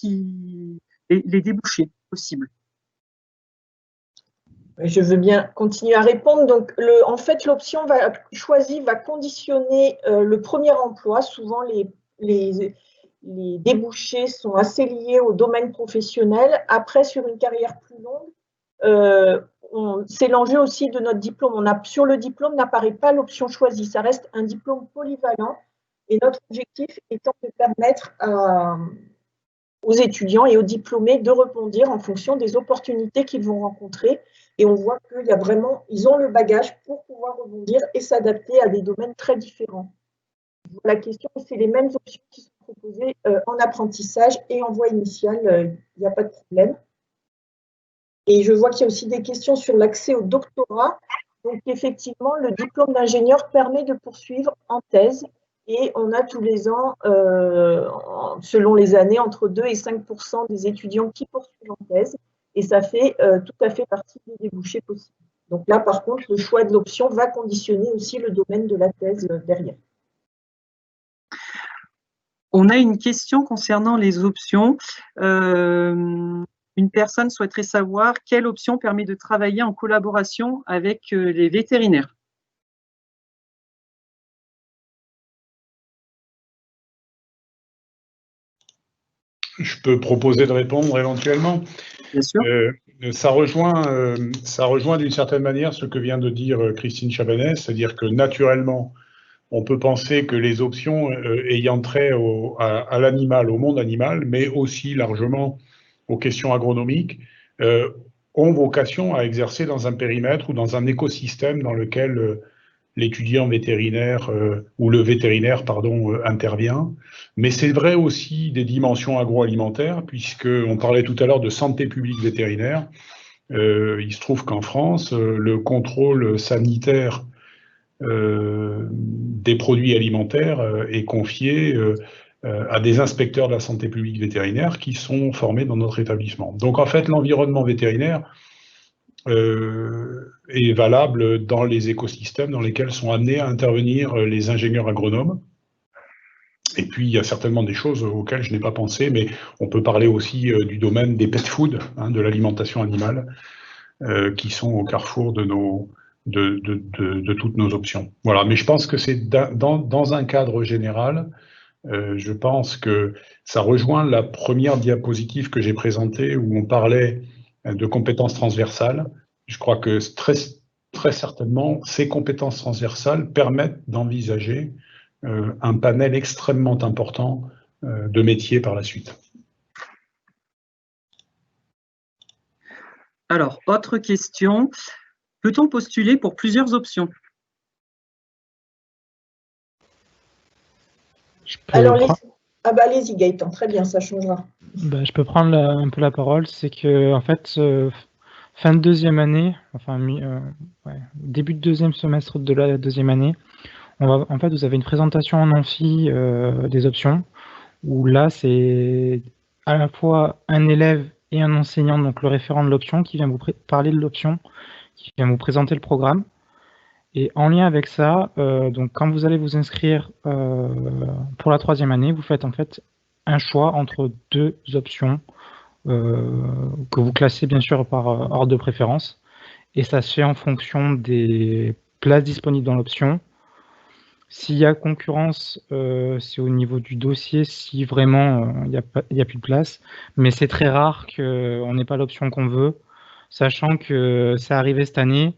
possibles. Je veux bien continuer à répondre. Donc, en fait, l'option choisie va conditionner le premier emploi. Souvent, les débouchés sont assez liés au domaine professionnel. Après, sur une carrière plus longue, c'est l'enjeu aussi de notre diplôme. Sur le diplôme n'apparaît pas l'option choisie. Ça reste un diplôme polyvalent. Et notre objectif étant de permettre aux étudiants et aux diplômés de rebondir en fonction des opportunités qu'ils vont rencontrer. Et on voit qu'il y a vraiment, ils ont le bagage pour pouvoir rebondir et s'adapter à des domaines très différents. La question, c'est les mêmes options qui sont proposées en apprentissage et en voie initiale, il n'y a pas de problème. Et je vois qu'il y a aussi des questions sur l'accès au doctorat. Donc, effectivement, le diplôme d'ingénieur permet de poursuivre en thèse. Et on a tous les ans, selon les années, entre 2 et 5% des étudiants qui poursuivent en thèse. Et ça fait tout à fait partie des débouchés possibles. Donc là, par contre, le choix de l'option va conditionner aussi le domaine de la thèse derrière. On a une question concernant les options. Une personne souhaiterait savoir quelle option permet de travailler en collaboration avec les vétérinaires. Je peux proposer de répondre éventuellement. Bien sûr. Ça rejoint d'une certaine manière ce que vient de dire Christine Chabanès, c'est-à-dire que naturellement, on peut penser que les options ayant trait à l'animal, au monde animal, mais aussi largement aux questions agronomiques, ont vocation à exercer dans un périmètre ou dans un écosystème dans lequel l'étudiant vétérinaire ou le vétérinaire, intervient. Mais c'est vrai aussi des dimensions agroalimentaires, puisqu'on parlait tout à l'heure de santé publique vétérinaire. Il se trouve qu'en France, le contrôle sanitaire des produits alimentaires est confié à des inspecteurs de la santé publique vétérinaire qui sont formés dans notre établissement. Donc en fait, l'environnement vétérinaire est valable dans les écosystèmes dans lesquels sont amenés à intervenir les ingénieurs agronomes. Et puis, il y a certainement des choses auxquelles je n'ai pas pensé, mais on peut parler aussi du domaine des pet food, de l'alimentation animale, qui sont au carrefour de toutes nos options. Voilà, mais je pense que c'est dans un cadre général, je pense que ça rejoint la première diapositive que j'ai présentée où on parlait de compétences transversales. Je crois que très certainement, ces compétences transversales permettent d'envisager un panel extrêmement important de métiers par la suite. Alors, autre question. Peut-on postuler pour plusieurs options? Alors, allez-y Gaëtan, très bien, ça changera. Je peux prendre un peu la parole. C'est que, en fait, fin de deuxième année, enfin début de deuxième semestre de la deuxième année, en fait, vous avez une présentation en amphi des options, où là, c'est à la fois un élève et un enseignant, donc le référent de l'option, qui vient vous parler de l'option, qui vient vous présenter le programme. Et en lien avec ça, donc quand vous allez vous inscrire pour la troisième année, vous faites en fait un choix entre deux options que vous classez bien sûr par ordre de préférence. Et ça se fait en fonction des places disponibles dans l'option, S'il y a concurrence, c'est au niveau du dossier, si vraiment il n'y a plus de place. Mais c'est très rare qu'on n'ait pas l'option qu'on veut, sachant que c'est arrivé cette année.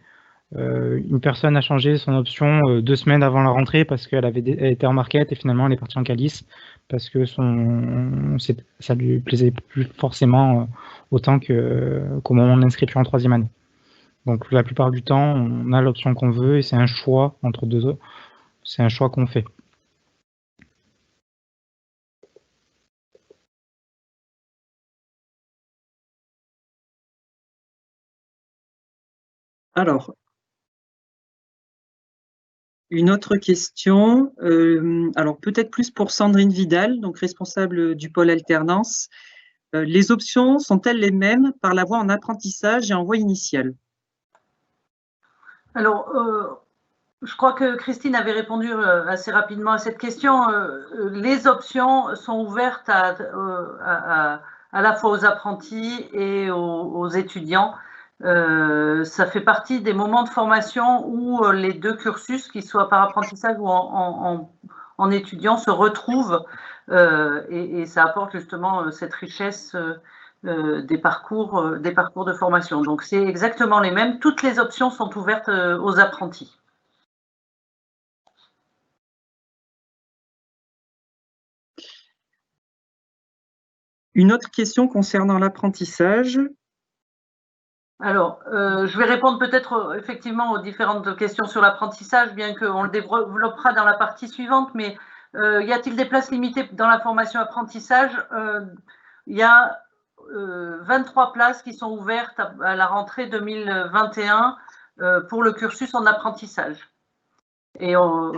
Une personne a changé son option 2 semaines avant la rentrée parce qu'elle était en market et finalement elle est partie en calice parce que ça lui plaisait plus forcément autant qu'au moment de l'inscription en 3e année. Donc la plupart du temps, on a l'option qu'on veut et c'est un choix entre deux autres. C'est un choix qu'on fait. Alors, une autre question, alors peut-être plus pour Sandrine Vidal, donc responsable du pôle alternance. Les options sont-elles les mêmes par la voie en apprentissage et en voie initiale? Alors, je crois que Christine avait répondu assez rapidement à cette question. Les options sont ouvertes à la fois aux apprentis et aux étudiants. Ça fait partie des moments de formation où les deux cursus, qu'ils soient par apprentissage ou en étudiant, se retrouvent et ça apporte justement cette richesse des parcours de formation. Donc c'est exactement les mêmes. Toutes les options sont ouvertes aux apprentis. Une autre question concernant l'apprentissage. Alors, je vais répondre peut-être effectivement aux différentes questions sur l'apprentissage, bien qu'on le développera dans la partie suivante, mais y a-t-il des places limitées dans la formation apprentissage? Il y a 23 places qui sont ouvertes à la rentrée 2021 pour le cursus en apprentissage. Et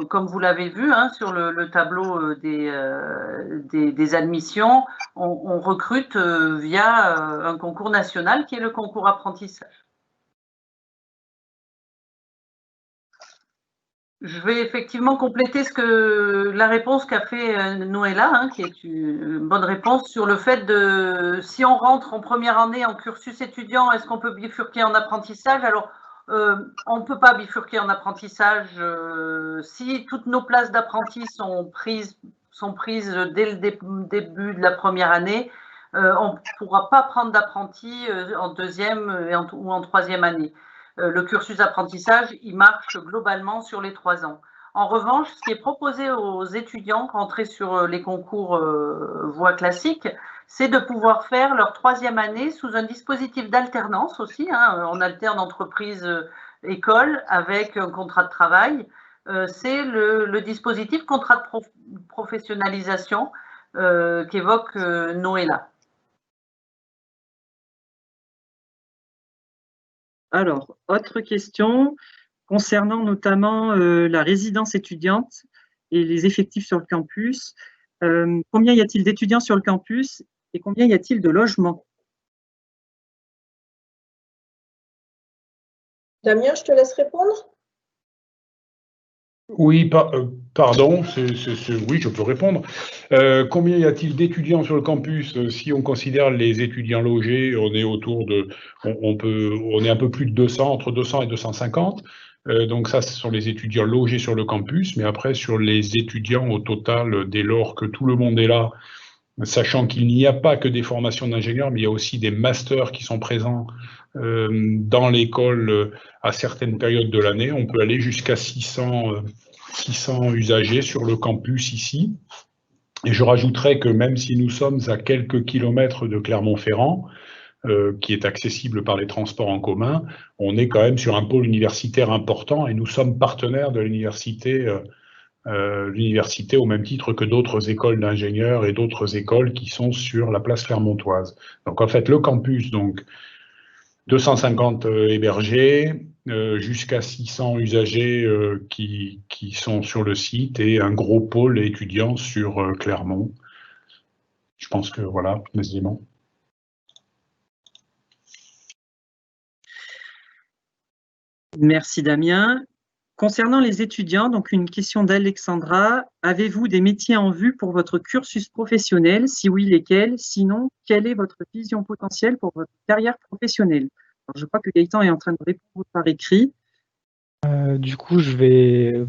comme vous l'avez vu sur le tableau des admissions, on recrute via un concours national qui est le concours apprentissage. Je vais effectivement compléter la réponse qu'a fait Noëlla, qui est une bonne réponse sur le fait de si on rentre en première année en cursus étudiant, est-ce qu'on peut bifurquer en apprentissage? Alors, on ne peut pas bifurquer en apprentissage si toutes nos places d'apprentis sont prises dès le début de la première année. On ne pourra pas prendre d'apprentis en 2e ou en 3e année. Le cursus apprentissage, il marche globalement sur les 3 ans. En revanche, ce qui est proposé aux étudiants rentrés sur les concours voie classique, c'est de pouvoir faire leur 3e année sous un dispositif d'alternance aussi. On alterne entreprise-école avec un contrat de travail. C'est le dispositif contrat de professionnalisation qu'évoque Noëlla. Alors, autre question concernant notamment la résidence étudiante et les effectifs sur le campus. Combien y a-t-il d'étudiants sur le campus et combien y a-t-il de logements? Damien, je te laisse répondre. Oui, pardon, oui, je peux répondre. Combien y a-t-il d'étudiants sur le campus? Si on considère les étudiants logés, on est autour de, on est un peu plus de 200, entre 200 et 250. Donc ça, ce sont les étudiants logés sur le campus, mais après, sur les étudiants au total, dès lors que tout le monde est là, sachant qu'il n'y a pas que des formations d'ingénieurs, mais il y a aussi des masters qui sont présents dans l'école à certaines périodes de l'année. On peut aller jusqu'à 600 usagers sur le campus ici. Et je rajouterais que même si nous sommes à quelques kilomètres de Clermont-Ferrand, qui est accessible par les transports en commun, on est quand même sur un pôle universitaire important et nous sommes partenaires de l'université au même titre que d'autres écoles d'ingénieurs et d'autres écoles qui sont sur la place clermontoise. Donc en fait, le campus, donc 250 hébergés, jusqu'à 600 usagers qui sont sur le site et un gros pôle étudiant sur Clermont. Je pense que voilà les éléments. Merci Damien. Concernant les étudiants, donc une question d'Alexandra. Avez-vous des métiers en vue pour votre cursus professionnel? Si oui, lesquels? Sinon, quelle est votre vision potentielle pour votre carrière professionnelle? Alors, je crois que Gaëtan est en train de répondre par écrit. Du coup, je vais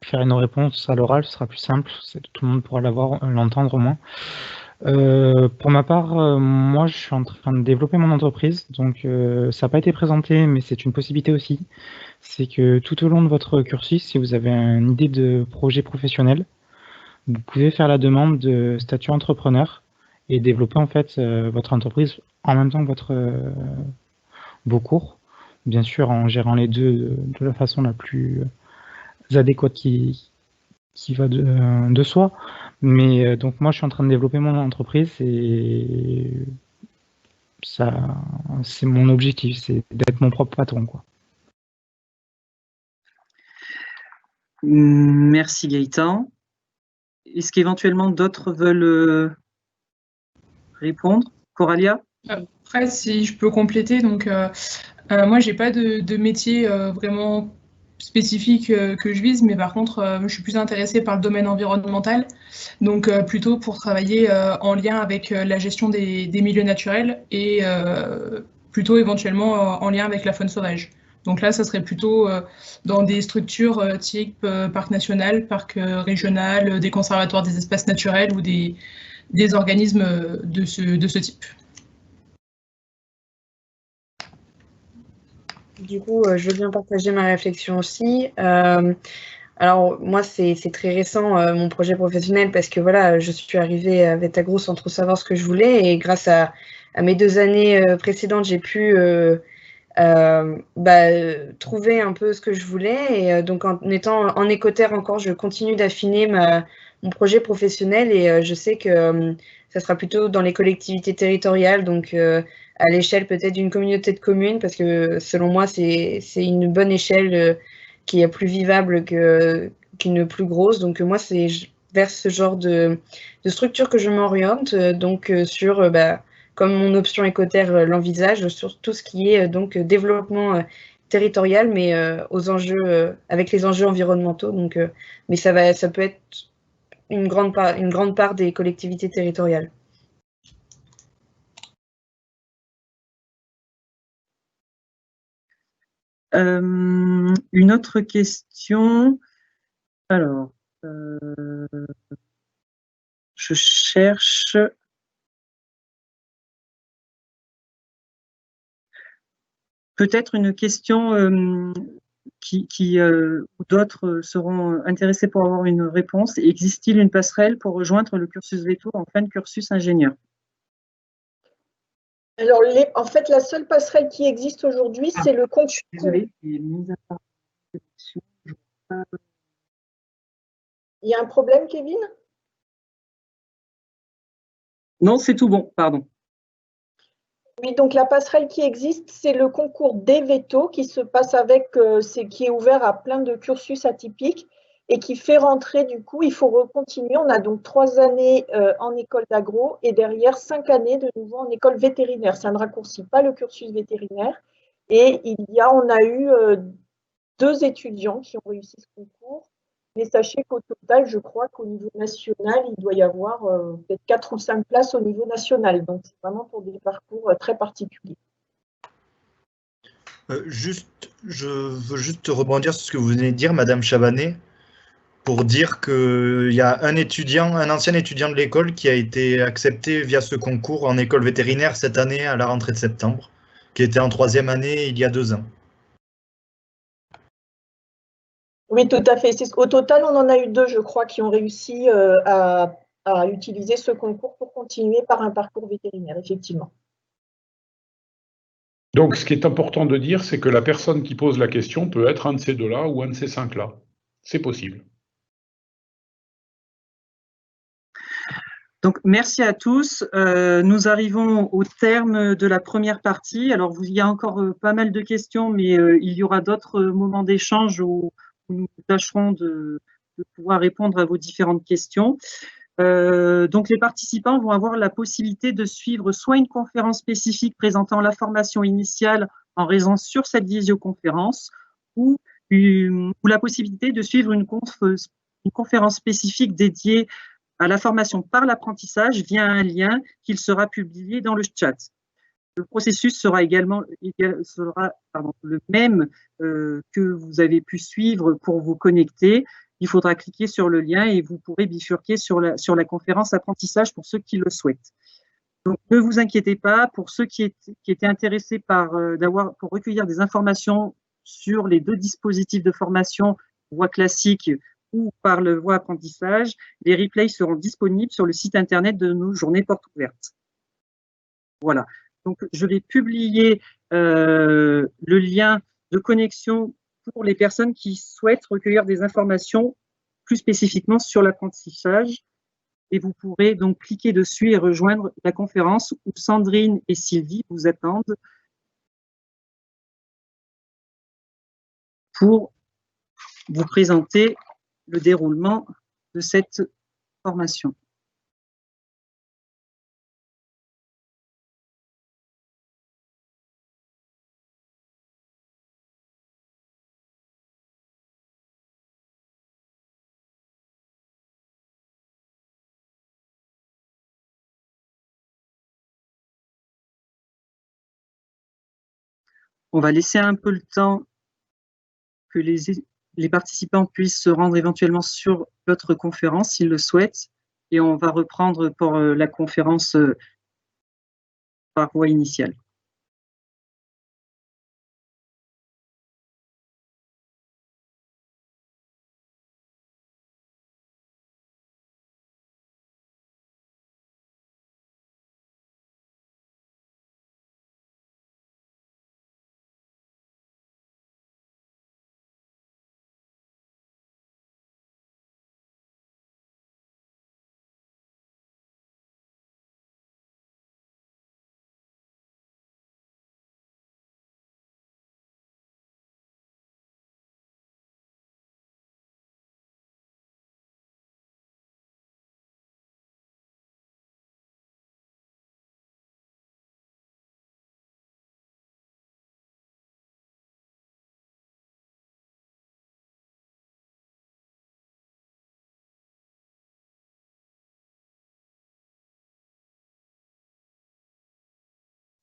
faire nos réponses à l'oral, ce sera plus simple, tout le monde pourra l'entendre au moins. Pour ma part, moi je suis en train de développer mon entreprise, donc ça n'a pas été présenté, mais c'est une possibilité aussi. C'est que tout au long de votre cursus, si vous avez une idée de projet professionnel, vous pouvez faire la demande de statut entrepreneur et développer en fait votre entreprise en même temps que vos cours, bien sûr en gérant les deux de la façon la plus adéquate qui va de soi. Mais donc moi je suis en train de développer mon entreprise et ça c'est mon objectif, c'est d'être mon propre patron, quoi. Merci Gaëtan. Est-ce qu'éventuellement d'autres veulent répondre? Coralia? Après, si je peux compléter, donc moi j'ai pas de métier vraiment spécifique que je vise, mais par contre je suis plus intéressée par le domaine environnemental, donc plutôt pour travailler en lien avec la gestion des milieux naturels et plutôt éventuellement en lien avec la faune sauvage. Donc là, ça serait plutôt dans des structures type parc national, parc régional, des conservatoires des espaces naturels ou des organismes de ce type. Du coup, je veux bien partager ma réflexion aussi. Alors, moi, c'est très récent, mon projet professionnel, parce que voilà, je suis arrivée à Vétagro sans trop savoir ce que je voulais. Et grâce à mes 2 années précédentes, j'ai pu trouver un peu ce que je voulais. Et donc, en étant en écoterre encore, je continue d'affiner mon projet professionnel. Et je sais que ça sera plutôt dans les collectivités territoriales, donc à l'échelle peut-être d'une communauté de communes, parce que selon moi, c'est une bonne échelle qui est plus vivable qu'une plus grosse. Donc moi, c'est vers ce genre de structure que je m'oriente, donc sur, comme mon option écoterre l'envisage, sur tout ce qui est donc développement territorial, mais aux enjeux, avec les enjeux environnementaux. Donc, mais ça peut être une grande part des collectivités territoriales. Une autre question. Alors, je cherche. Peut-être une question où d'autres seront intéressés pour avoir une réponse. Existe-t-il une passerelle pour rejoindre le cursus Véto en fin de cursus ingénieur? Alors, en fait, la seule passerelle qui existe aujourd'hui, c'est le concours. Désolée, j'ai mis à part. Il y a un problème, Kevin? Non, c'est tout bon, pardon. Oui, donc la passerelle qui existe, c'est le concours des Véto qui se passe qui est ouvert à plein de cursus atypiques et qui fait rentrer, du coup, il faut continuer. On a donc 3 années en école d'agro et derrière 5 années de nouveau en école vétérinaire. Ça ne raccourcit pas le cursus vétérinaire. Et on a eu 2 étudiants qui ont réussi ce concours. Mais sachez qu'au total, je crois qu'au niveau national, il doit y avoir peut-être 4 ou 5 places au niveau national. Donc, c'est vraiment pour des parcours très particuliers. Je veux juste rebondir sur ce que vous venez de dire, Madame Chabanet, pour dire qu'il y a un ancien étudiant de l'école qui a été accepté via ce concours en école vétérinaire cette année à la rentrée de septembre, qui était en 3e année il y a 2 ans. Oui, tout à fait. Au total, on en a eu 2, je crois, qui ont réussi à utiliser ce concours pour continuer par un parcours vétérinaire, effectivement. Donc, ce qui est important de dire, c'est que la personne qui pose la question peut être un de ces 2-là ou un de ces 5-là. C'est possible. Donc, merci à tous. Nous arrivons au terme de la première partie. Alors, il y a encore pas mal de questions, mais il y aura d'autres moments d'échange où nous tâcherons de pouvoir répondre à vos différentes questions. Donc, les participants vont avoir la possibilité de suivre soit une conférence spécifique présentant la formation initiale en raison sur cette visioconférence ou la possibilité de suivre une conférence spécifique dédiée à la formation par l'apprentissage via un lien qu'il sera publié dans le chat. Le processus sera le même que vous avez pu suivre pour vous connecter. il faudra cliquer sur le lien et vous pourrez bifurquer sur la conférence apprentissage pour ceux qui le souhaitent. Donc, ne vous inquiétez pas, pour ceux qui étaient intéressés pour recueillir des informations sur les 2 dispositifs de formation, voie classique ou par le voie apprentissage, les replays seront disponibles sur le site internet de nos journées portes ouvertes. Voilà. Donc, je vais publier le lien de connexion pour les personnes qui souhaitent recueillir des informations plus spécifiquement sur l'apprentissage. Et vous pourrez donc cliquer dessus et rejoindre la conférence où Sandrine et Sylvie vous attendent pour vous présenter le déroulement de cette formation. On va laisser un peu le temps que les participants puissent se rendre éventuellement sur l'autre conférence s'ils le souhaitent. Et on va reprendre pour la conférence par voie initiale.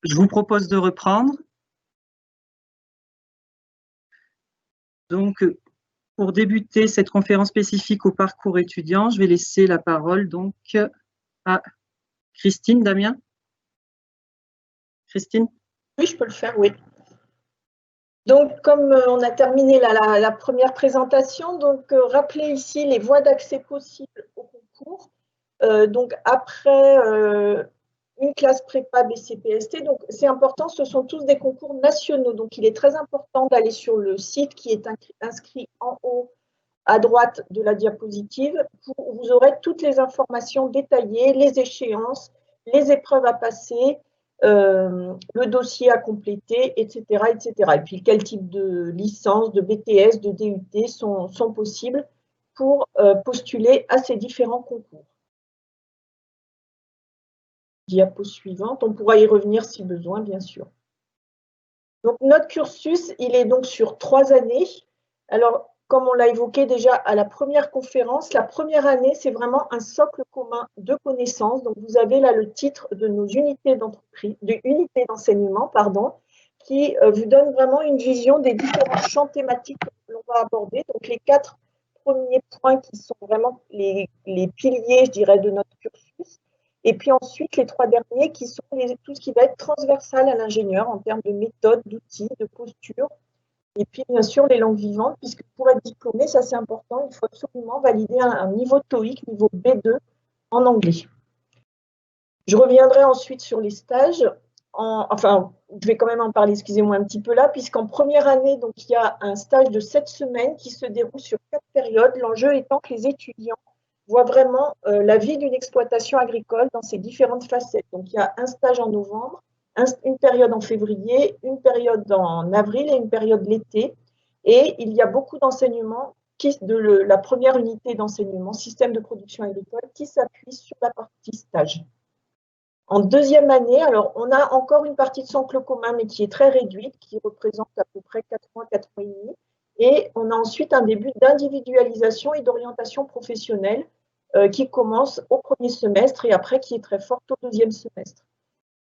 Je vous propose de reprendre. Donc, pour débuter cette conférence spécifique au parcours étudiant, je vais laisser la parole donc à Christine. Damien? Christine? Oui, je peux le faire, oui. Donc, comme on a terminé la première présentation, donc rappelez ici les voies d'accès possibles au concours. Donc, après une classe prépa BCPST, donc c'est important, ce sont tous des concours nationaux. Donc, il est très important d'aller sur le site qui est inscrit en haut à droite de la diapositive. Vous aurez toutes les informations détaillées, les échéances, les épreuves à passer, le dossier à compléter, etc., etc. Et puis, quel type de licence, de BTS, de DUT sont possibles pour postuler à ces différents concours. Diapo suivante, on pourra y revenir si besoin, bien sûr. Donc, notre cursus, il est donc sur 3 années. Alors, comme on l'a évoqué déjà à la première conférence, la première année, c'est vraiment un socle commun de connaissances. Donc, vous avez là le titre de nos unités d'enseignement, qui vous donne vraiment une vision des différents champs thématiques que l'on va aborder. Donc, les 4 premiers points qui sont vraiment les piliers, je dirais, de notre cursus. Et puis ensuite, les 3 derniers qui sont tout ce qui va être transversal à l'ingénieur en termes de méthode, d'outils, de posture. Et puis, bien sûr, les langues vivantes, puisque pour être diplômé, ça c'est important, il faut absolument valider un niveau TOEIC, niveau B2 en anglais. Je reviendrai ensuite sur les stages. Je vais quand même en parler, excusez-moi un petit peu là, puisqu'en première année, donc, il y a un stage de 7 semaines qui se déroule sur 4 périodes. L'enjeu étant que les étudiants voient vraiment la vie d'une exploitation agricole dans ses différentes facettes. Donc, il y a un stage en novembre, une période en février, une période en avril et une période l'été. Et il y a beaucoup d'enseignements de la première unité d'enseignement, système de production agricole, qui s'appuie sur la partie stage. En deuxième année, alors on a encore une partie de socle commun, mais qui est très réduite, qui représente à peu près 4 mois, 4 mois et demi. Et on a ensuite un début d'individualisation et d'orientation professionnelle qui commence au premier semestre et après qui est très forte au deuxième semestre.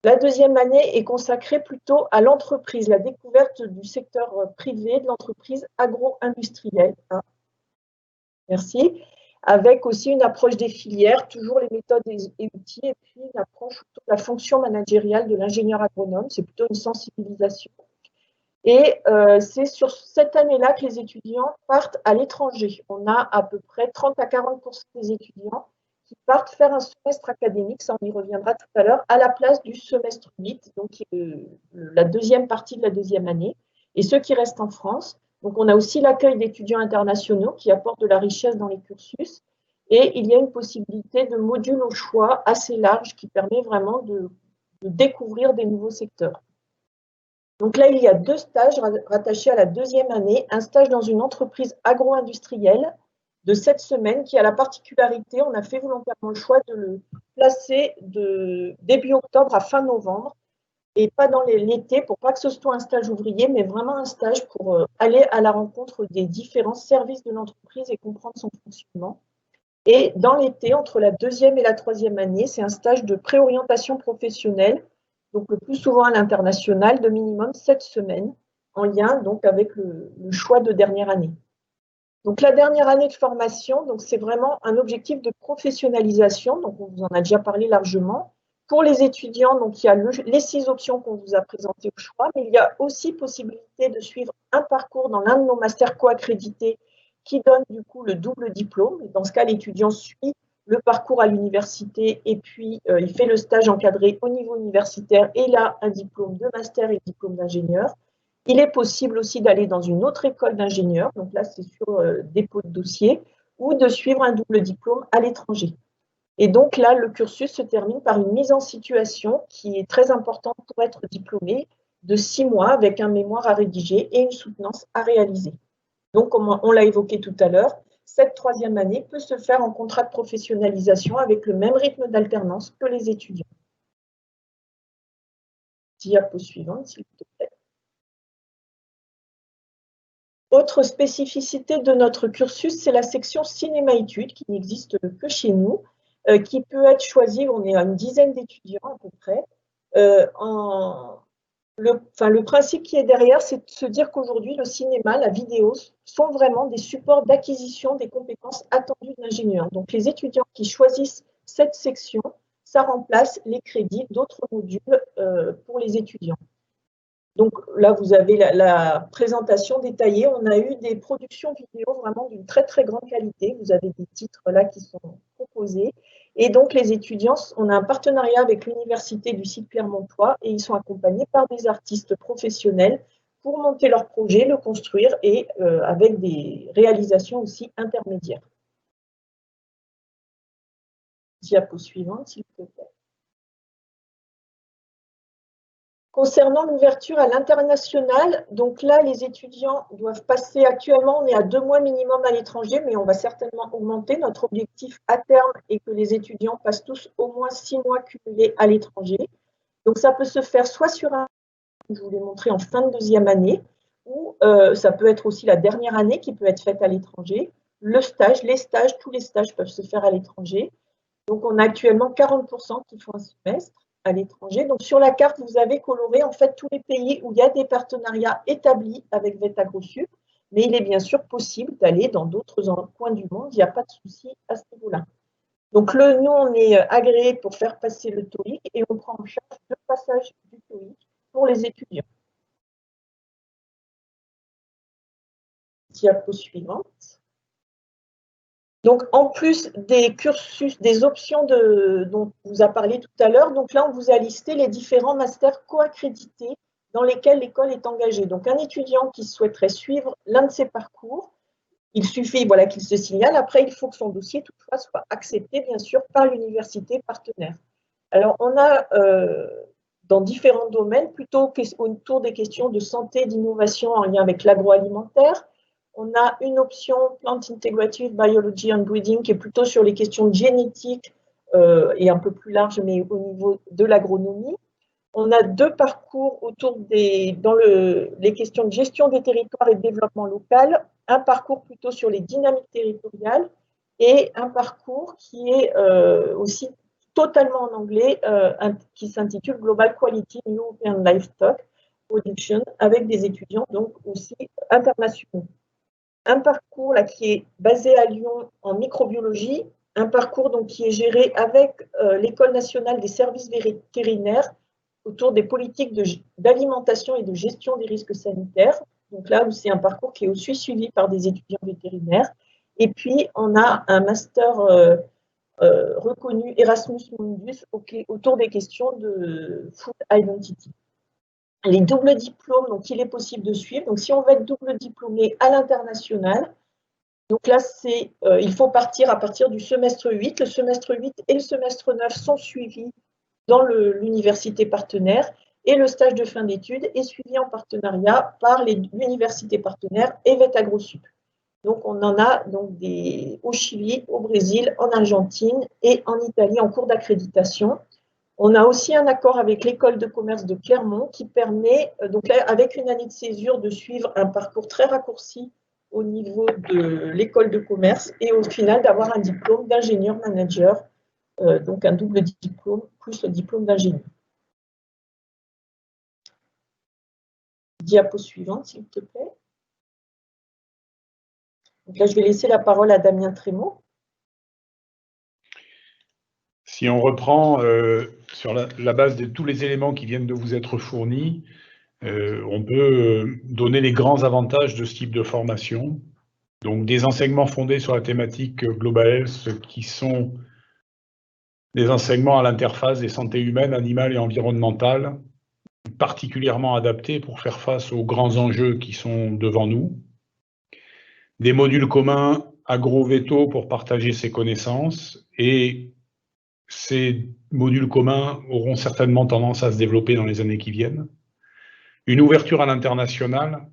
La deuxième année est consacrée plutôt à l'entreprise, la découverte du secteur privé, de l'entreprise agro-industrielle. Merci. Avec aussi une approche des filières, toujours les méthodes et outils, et puis une approche autour de la fonction managériale de l'ingénieur agronome. C'est plutôt une sensibilisation. Et c'est sur cette année-là que les étudiants partent à l'étranger. On a à peu près 30 à 40% des étudiants qui partent faire un semestre académique, ça on y reviendra tout à l'heure, à la place du semestre 8, donc la deuxième partie de la deuxième année. Et ceux qui restent en France, donc on a aussi l'accueil d'étudiants internationaux qui apportent de la richesse dans les cursus. Et il y a une possibilité de module au choix assez large qui permet vraiment de découvrir des nouveaux secteurs. Donc là, il y a 2 stages rattachés à la deuxième année. Un stage dans une entreprise agro-industrielle de 7 semaines qui a la particularité, on a fait volontairement le choix de le placer de début octobre à fin novembre et pas dans l'été pour pas que ce soit un stage ouvrier, mais vraiment un stage pour aller à la rencontre des différents services de l'entreprise et comprendre son fonctionnement. Et dans l'été, entre la deuxième et la troisième année, c'est un stage de préorientation professionnelle, donc le plus souvent à l'international, de minimum 7 semaines, en lien donc avec le choix de dernière année. Donc la dernière année de formation, donc c'est vraiment un objectif de professionnalisation, donc on vous en a déjà parlé largement. Pour les étudiants, donc il y a les 6 options qu'on vous a présentées au choix, mais il y a aussi possibilité de suivre un parcours dans l'un de nos masters co-accrédités qui donne du coup le double diplôme. Dans ce cas, l'étudiant suit le parcours à l'université et puis il fait le stage encadré au niveau universitaire et il a un diplôme de master et diplôme d'ingénieur. Il est possible aussi d'aller dans une autre école d'ingénieur, donc là c'est sur dépôt de dossier, ou de suivre un double diplôme à l'étranger. Et donc là, le cursus se termine par une mise en situation qui est très importante pour être diplômé de 6 mois avec un mémoire à rédiger et une soutenance à réaliser. Donc, comme on l'a évoqué tout à l'heure, cette troisième année peut se faire en contrat de professionnalisation avec le même rythme d'alternance que les étudiants. Diapo suivante, s'il vous plaît. Autre spécificité de notre cursus, c'est la section cinéma-études qui n'existe que chez nous, qui peut être choisie, on est à une dizaine d'étudiants à peu près. Le principe qui est derrière, c'est de se dire qu'aujourd'hui, le cinéma, la vidéo sont vraiment des supports d'acquisition des compétences attendues de l'ingénieur. Donc, les étudiants qui choisissent cette section, ça remplace les crédits d'autres modules pour les étudiants. Donc là, vous avez la présentation détaillée. On a eu des productions vidéo vraiment d'une très, très grande qualité. Vous avez des titres là qui sont proposés. Et donc, les étudiants, on a un partenariat avec l'université du site Clermontois et ils sont accompagnés par des artistes professionnels pour monter leur projet, le construire et avec des réalisations aussi intermédiaires. Diapo suivante, s'il vous plaît. Concernant l'ouverture à l'international, donc là, les étudiants doivent passer actuellement, on est à 2 mois minimum à l'étranger, mais on va certainement augmenter. Notre objectif à terme est que les étudiants passent tous au moins 6 mois cumulés à l'étranger. Donc ça peut se faire soit sur un, je vous l'ai montré en fin de deuxième année, ou ça peut être aussi la dernière année qui peut être faite à l'étranger. Le stage, les stages, tous les stages peuvent se faire à l'étranger. Donc on a actuellement 40% qui font un semestre à l'étranger. Donc, sur la carte, vous avez coloré en fait tous les pays où il y a des partenariats établis avec VET-AgroSup, mais il est bien sûr possible d'aller dans d'autres coins du monde, il n'y a pas de souci à ce niveau-là. Donc, nous, on est agréé pour faire passer le TOEIC et on prend en charge le passage du TOEIC pour les étudiants. Diapo suivante. Donc, en plus des cursus, des options dont on vous a parlé tout à l'heure, donc là, on vous a listé les différents masters co-accrédités dans lesquels l'école est engagée. Donc, un étudiant qui souhaiterait suivre l'un de ces parcours, il suffit qu'il se signale. Après, il faut que son dossier, toutefois, soit accepté, bien sûr, par l'université partenaire. Alors, on a, dans différents domaines, plutôt autour des questions de santé, d'innovation en lien avec l'agroalimentaire. On a une option Plant Integrative Biology and Breeding qui est plutôt sur les questions de génétique et un peu plus large, mais au niveau de l'agronomie. On a 2 parcours autour dans les questions de gestion des territoires et de développement local. Un parcours plutôt sur les dynamiques territoriales et un parcours qui est aussi totalement en anglais, qui s'intitule Global Quality European Livestock Production avec des étudiants donc aussi internationaux. un parcours là, qui est basé à Lyon en microbiologie, un parcours donc, qui est géré avec l'École nationale des services vétérinaires autour des politiques d'alimentation et de gestion des risques sanitaires. Donc là, c'est un parcours qui est aussi suivi par des étudiants vétérinaires. Et puis, on a un master reconnu Erasmus Mundus autour des questions de food identity. Les doubles diplômes, donc il est possible de suivre. Donc si on veut être double diplômé à l'international, donc là il faut partir à partir du semestre 8. Le semestre 8 et le semestre 9 sont suivis dans l'université partenaire et le stage de fin d'études est suivi en partenariat par l'université partenaire et VetAgroSup. Donc on en a donc au Chili, au Brésil, en Argentine et en Italie en cours d'accréditation. On a aussi un accord avec l'école de commerce de Clermont qui permet, donc là, avec une année de césure, de suivre un parcours très raccourci au niveau de l'école de commerce et au final d'avoir un diplôme d'ingénieur manager, donc un double diplôme plus le diplôme d'ingénieur. Diapo suivante, s'il te plaît. Donc là, je vais laisser la parole à Damien Trémaux. Si on reprend sur la base de tous les éléments qui viennent de vous être fournis, on peut donner les grands avantages de ce type de formation. Donc des enseignements fondés sur la thématique Global Health qui sont des enseignements à l'interface des santé humaine, animale et environnementale, particulièrement adaptés pour faire face aux grands enjeux qui sont devant nous. Des modules communs agro-véto pour partager ses connaissances et ces modules communs auront certainement tendance à se développer dans les années qui viennent. Une ouverture à l'international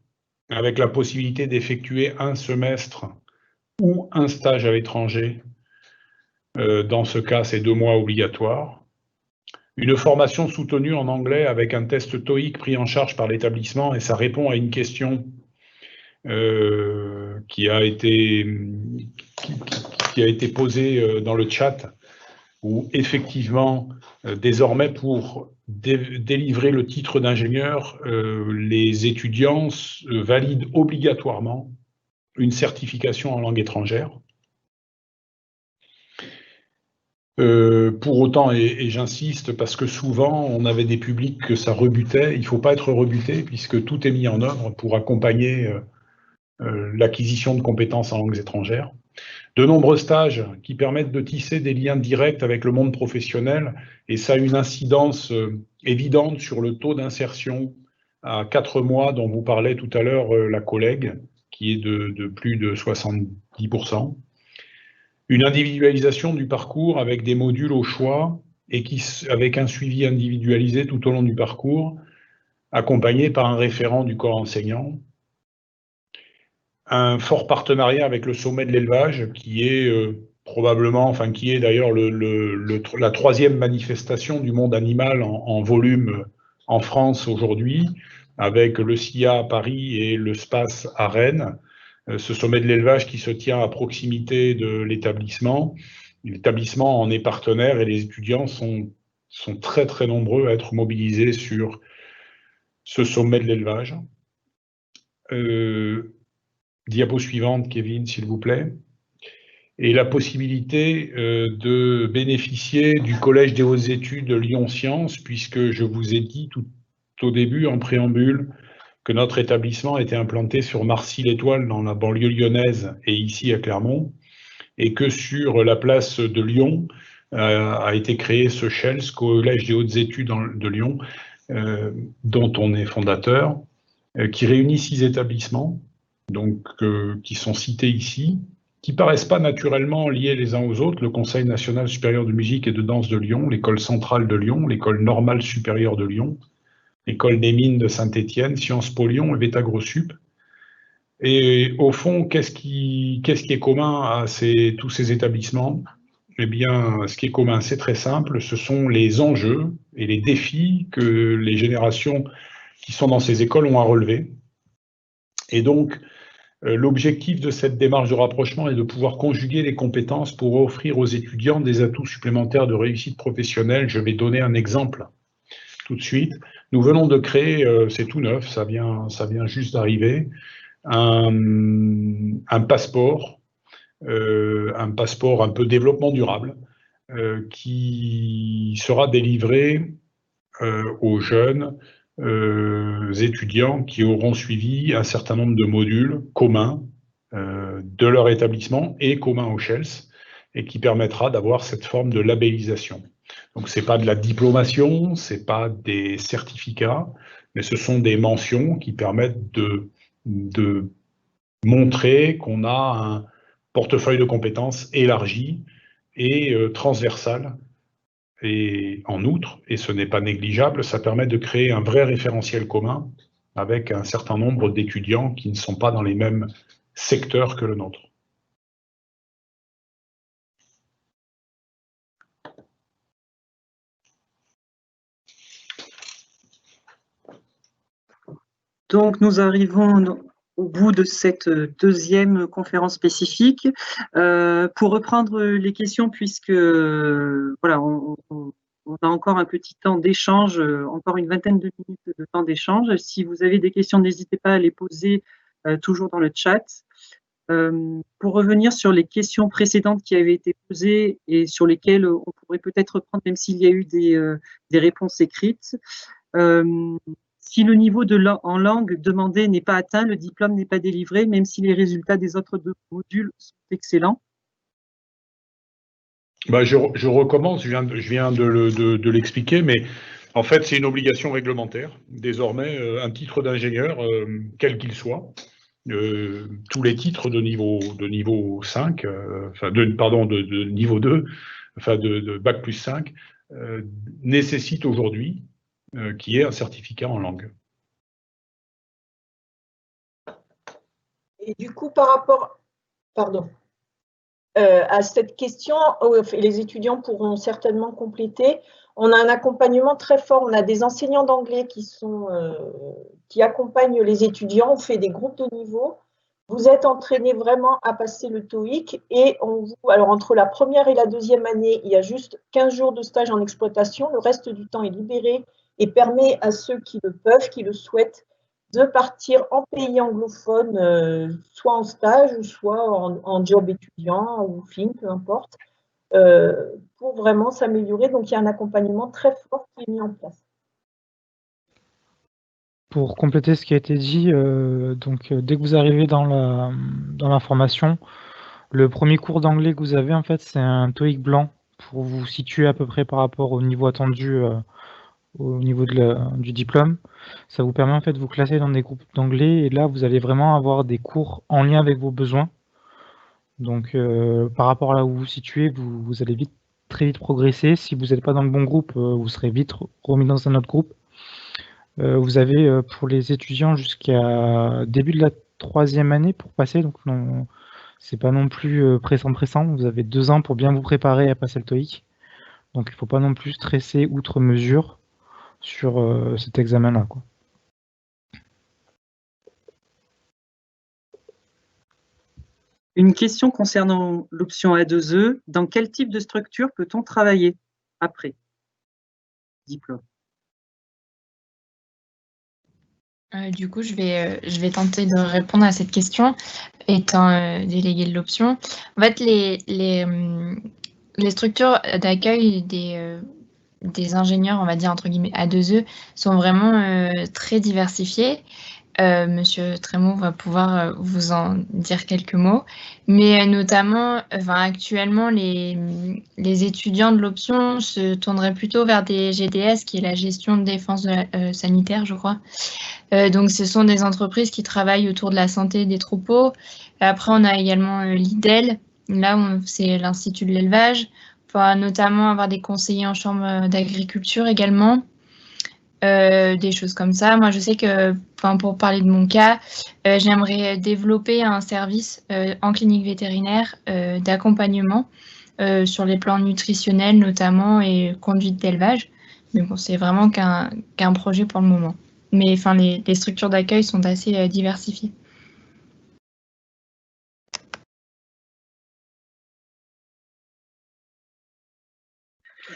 avec la possibilité d'effectuer un semestre ou un stage à l'étranger. Dans ce cas, c'est 2 mois obligatoires. Une formation soutenue en anglais avec un test TOEIC pris en charge par l'établissement et ça répond à une question qui a été posée dans le chat où effectivement, désormais, pour délivrer le titre d'ingénieur, les étudiants valident obligatoirement une certification en langue étrangère. Pour autant, et j'insiste, parce que souvent, on avait des publics que ça rebutait, il ne faut pas être rebuté, puisque tout est mis en œuvre pour accompagner l'acquisition de compétences en langues étrangères. De nombreux stages qui permettent de tisser des liens directs avec le monde professionnel et ça a une incidence évidente sur le taux d'insertion à 4 mois dont vous parlait tout à l'heure la collègue, qui est de plus de 70%. Une individualisation du parcours avec des modules au choix et avec un suivi individualisé tout au long du parcours, accompagné par un référent du corps enseignant. Un fort partenariat avec le sommet de l'élevage, qui est qui est d'ailleurs la 3e manifestation du monde animal en volume en France aujourd'hui, avec le SIA à Paris et le SPACE à Rennes. Ce sommet de l'élevage qui se tient à proximité de l'établissement. L'établissement en est partenaire et les étudiants sont très très nombreux à être mobilisés sur ce sommet de l'élevage. Diapo suivante, Kevin, s'il vous plaît. Et la possibilité de bénéficier du Collège des hautes études Lyon Sciences, puisque je vous ai dit tout au début, en préambule, que notre établissement était implanté sur Marcy-l'Étoile, dans la banlieue lyonnaise, et ici à Clermont, et que sur la place de Lyon a été créé ce CHELS, Collège des hautes études de Lyon, dont on est fondateur, qui réunit 6 établissements, donc qui sont cités ici, qui paraissent pas naturellement liés les uns aux autres, le Conseil national supérieur de musique et de danse de Lyon, l'École centrale de Lyon, l'École normale supérieure de Lyon, l'École des mines de Saint-Étienne, Sciences Po Lyon et VetAgroSup. Et au fond, qu'est-ce qui est commun à tous ces établissements? Eh bien, ce qui est commun, c'est très simple, ce sont les enjeux et les défis que les générations qui sont dans ces écoles ont à relever. Et donc, l'objectif de cette démarche de rapprochement est de pouvoir conjuguer les compétences pour offrir aux étudiants des atouts supplémentaires de réussite professionnelle. Je vais donner un exemple tout de suite. Nous venons de créer, c'est tout neuf, ça vient juste d'arriver, un passeport un peu développement durable, qui sera délivré aux jeunes étudiants qui auront suivi un certain nombre de modules communs de leur établissement et communs au Shels, et qui permettra d'avoir cette forme de labellisation. Donc, ce n'est pas de la diplomation, ce n'est pas des certificats, mais ce sont des mentions qui permettent de montrer qu'on a un portefeuille de compétences élargi et transversal. Et en outre, et ce n'est pas négligeable, ça permet de créer un vrai référentiel commun avec un certain nombre d'étudiants qui ne sont pas dans les mêmes secteurs que le nôtre. Donc, nous arrivons au bout de cette deuxième conférence spécifique. Pour reprendre les questions, puisque voilà, on a encore un petit temps d'échange, encore une vingtaine de minutes de temps d'échange. Si vous avez des questions, n'hésitez pas à les poser toujours dans le chat. Pour revenir sur les questions précédentes qui avaient été posées et sur lesquelles on pourrait peut-être reprendre, même s'il y a eu des réponses écrites. Si le niveau en langue demandé n'est pas atteint, le diplôme n'est pas délivré, même si les résultats des autres deux modules sont excellents. Bah, je recommence, je viens de l'expliquer, mais en fait, c'est une obligation réglementaire. Désormais, un titre d'ingénieur, quel qu'il soit, tous les titres de niveau 5, de niveau 2, enfin de Bac plus 5, nécessitent aujourd'hui qu'il y ait un certificat en langue. Et du coup, par rapport à cette question, les étudiants pourront certainement compléter. On a un accompagnement très fort. On a des enseignants d'anglais qui accompagnent les étudiants. On fait des groupes de niveau. Vous êtes entraînés vraiment à passer le TOEIC et alors entre la première et la deuxième année, il y a juste 15 jours de stage en exploitation. Le reste du temps est libéré et permet à ceux qui le peuvent, qui le souhaitent, de partir en pays anglophone, soit en stage ou soit en job étudiant ou fin, peu importe, pour vraiment s'améliorer. Donc, il y a un accompagnement très fort qui est mis en place. Pour compléter ce qui a été dit, dès que vous arrivez dans la formation, le premier cours d'anglais que vous avez, en fait, c'est un TOEIC blanc pour vous situer à peu près par rapport au niveau attendu au niveau du diplôme. Ça vous permet en fait de vous classer dans des groupes d'anglais et là, vous allez vraiment avoir des cours en lien avec vos besoins. Donc, par rapport à là où vous vous situez, vous allez très vite progresser. Si vous n'êtes pas dans le bon groupe, vous serez vite remis dans un autre groupe. Vous avez pour les étudiants jusqu'à début de la 3e année pour passer, donc c'est pas non plus pressant. Vous avez 2 ans pour bien vous préparer à passer le TOEIC. Donc il ne faut pas non plus stresser outre mesure sur cet examen-là, quoi. Une question concernant l'option A2E. Dans quel type de structure peut-on travailler après diplôme? Du coup, je vais tenter de répondre à cette question, étant déléguée de l'option. En fait, les structures d'accueil des ingénieurs, on va dire entre guillemets A2E, sont vraiment très diversifiées. Monsieur Trémaux va pouvoir vous en dire quelques mots, mais notamment, actuellement, les étudiants de l'option se tourneraient plutôt vers des GDS, qui est la gestion de défense sanitaire, je crois. Donc, ce sont des entreprises qui travaillent autour de la santé des troupeaux. Après, on a également l'IDEL, là, c'est l'Institut de l'élevage. On va notamment avoir des conseillers en chambre d'agriculture également. Des choses comme ça. Moi, je sais que, pour parler de mon cas, j'aimerais développer un service en clinique vétérinaire d'accompagnement sur les plans nutritionnels notamment et conduite d'élevage. Mais bon, c'est vraiment qu'un projet pour le moment. Mais les structures d'accueil sont assez diversifiées.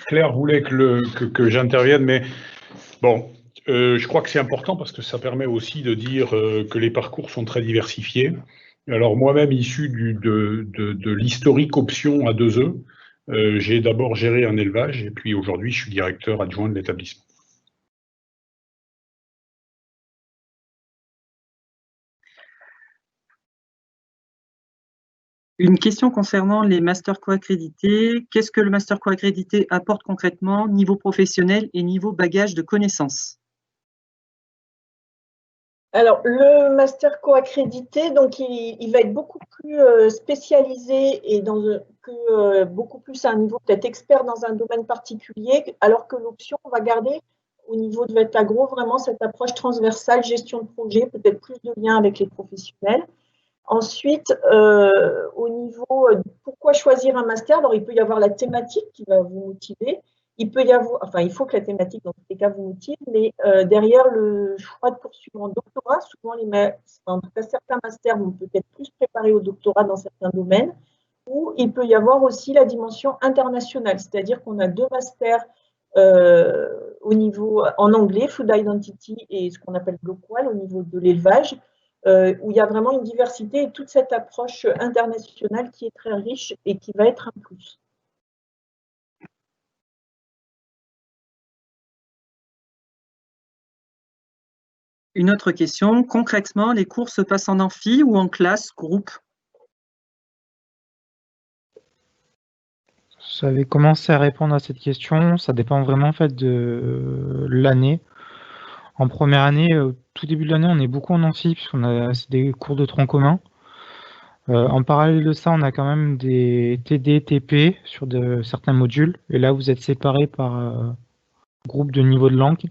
Claire voulait que j'intervienne, mais bon, Je crois que c'est important parce que ça permet aussi de dire que les parcours sont très diversifiés. Alors moi-même, issu de l'historique option à 2E, j'ai d'abord géré un élevage et puis aujourd'hui, je suis directeur adjoint de l'établissement. Une question concernant les masters co-accrédités. Qu'est-ce que le master co-accrédité apporte concrètement, niveau professionnel et niveau bagage de connaissances? Alors, le master co-accrédité, donc il va être beaucoup plus spécialisé et beaucoup plus à un niveau peut-être expert dans un domaine particulier, alors que l'option va garder au niveau de Vetagro vraiment cette approche transversale, gestion de projet, peut-être plus de lien avec les professionnels. Ensuite, au niveau pourquoi choisir un master, alors il peut y avoir la thématique qui va vous motiver. Il peut y avoir, enfin, il faut que la thématique, dans tous les cas, vous motive, mais derrière le choix de poursuivre en doctorat, souvent, en tout cas, certains masters vont peut-être plus préparer au doctorat dans certains domaines, ou il peut y avoir aussi la dimension internationale, c'est-à-dire qu'on a 2 masters au niveau en anglais, Food Identity et ce qu'on appelle Glocal au niveau de l'élevage, où il y a vraiment une diversité et toute cette approche internationale qui est très riche et qui va être un plus. Une autre question, concrètement, les cours se passent en amphi ou en classe, groupe? J'avais commencé à répondre à cette question. Ça dépend vraiment en fait de l'année. En première année, au tout début de l'année, on est beaucoup en amphi puisqu'on a des cours de tronc commun. En parallèle de ça, on a quand même des TD, TP sur certains modules. Et là, vous êtes séparés par groupe de niveau de langue.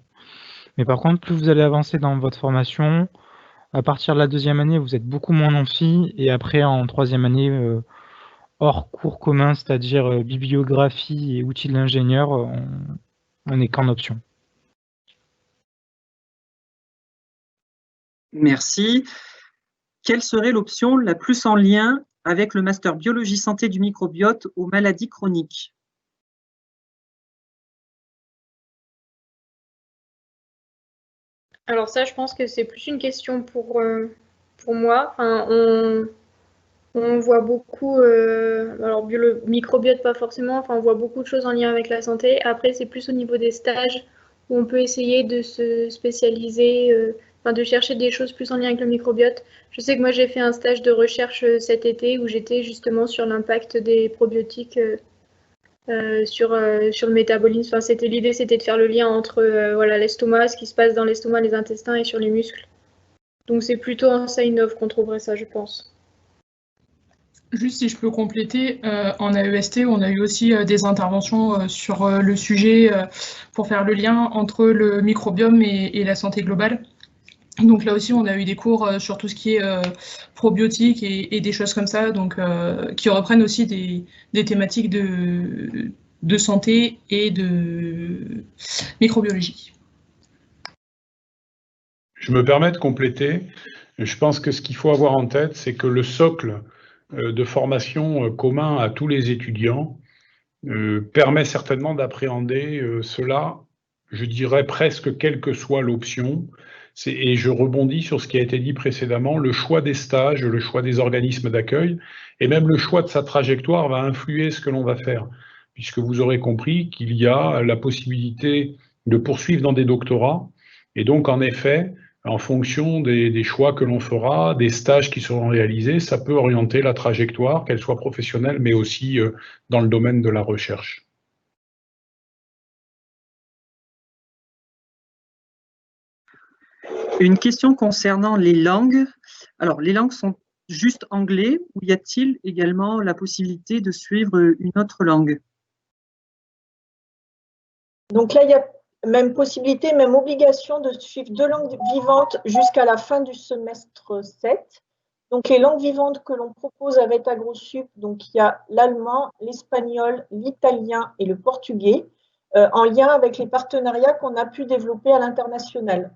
Mais par contre, plus vous allez avancer dans votre formation, à partir de la 2e année, vous êtes beaucoup moins en amphi. Et après, en 3e année, hors cours commun, c'est-à-dire bibliographie et outils de l'ingénieur, on n'est qu'en option. Merci. Quelle serait l'option la plus en lien avec le master biologie santé du microbiote aux maladies chroniques? Alors ça, je pense que c'est plus une question pour moi. Enfin, on voit beaucoup, alors microbiote pas forcément, enfin on voit beaucoup de choses en lien avec la santé. Après, c'est plus au niveau des stages où on peut essayer de se spécialiser, enfin de chercher des choses plus en lien avec le microbiote. Je sais que moi j'ai fait un stage de recherche cet été où j'étais justement sur l'impact des probiotiques sur le métabolisme. Enfin, l'idée, c'était de faire le lien entre voilà, l'estomac, ce qui se passe dans l'estomac, les intestins et sur les muscles. Donc c'est plutôt en SciNov qu'on trouverait ça, je pense. Juste si je peux compléter, en AEST, on a eu aussi des interventions sur le sujet pour faire le lien entre le microbiome et la santé globale. Donc là aussi, on a eu des cours sur tout ce qui est probiotique et des choses comme ça, donc qui reprennent aussi des thématiques de santé et de microbiologie. Je me permets de compléter. Je pense que ce qu'il faut avoir en tête, c'est que le socle de formation commun à tous les étudiants permet certainement d'appréhender cela, je dirais presque quelle que soit l'option. Et je rebondis sur ce qui a été dit précédemment, le choix des stages, le choix des organismes d'accueil, et même le choix de sa trajectoire va influer ce que l'on va faire, puisque vous aurez compris qu'il y a la possibilité de poursuivre dans des doctorats, et donc en effet, en fonction des choix que l'on fera, des stages qui seront réalisés, ça peut orienter la trajectoire, qu'elle soit professionnelle, mais aussi dans le domaine de la recherche. Une question concernant les langues. Alors, les langues sont juste anglais ou y a-t-il également la possibilité de suivre une autre langue? Donc là, il y a même possibilité, même obligation de suivre 2 langues vivantes jusqu'à la fin du semestre 7. Donc les langues vivantes que l'on propose à VetaGroSup, donc il y a l'allemand, l'espagnol, l'italien et le portugais, en lien avec les partenariats qu'on a pu développer à l'international.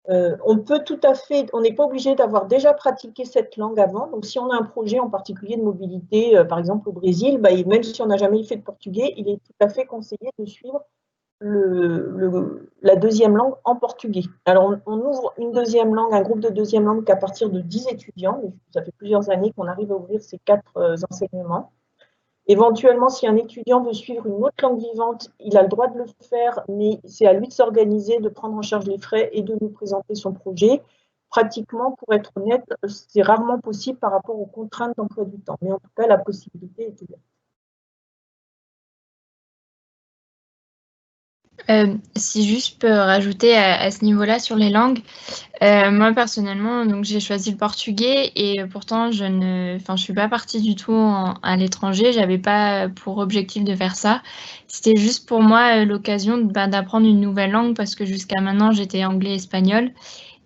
On peut tout à fait, on n'est pas obligé d'avoir déjà pratiqué cette langue avant. Donc, si on a un projet en particulier de mobilité, par exemple au Brésil, même si on n'a jamais fait de portugais, il est tout à fait conseillé de suivre la deuxième langue en portugais. Alors, on ouvre une deuxième langue, un groupe de deuxième langue qu'à partir de 10 étudiants. Ça fait plusieurs années qu'on arrive à ouvrir ces 4 enseignements. Éventuellement, si un étudiant veut suivre une autre langue vivante, il a le droit de le faire, mais c'est à lui de s'organiser, de prendre en charge les frais et de nous présenter son projet. Pratiquement, pour être honnête, c'est rarement possible par rapport aux contraintes d'emploi du temps. Mais en tout cas, la possibilité est ouverte. Si juste je peux rajouter à ce niveau-là sur les langues, moi personnellement, donc j'ai choisi le portugais et pourtant je suis pas partie du tout à l'étranger. J'avais pas pour objectif de faire ça. C'était juste pour moi l'occasion d'apprendre une nouvelle langue parce que jusqu'à maintenant j'étais anglais et espagnol.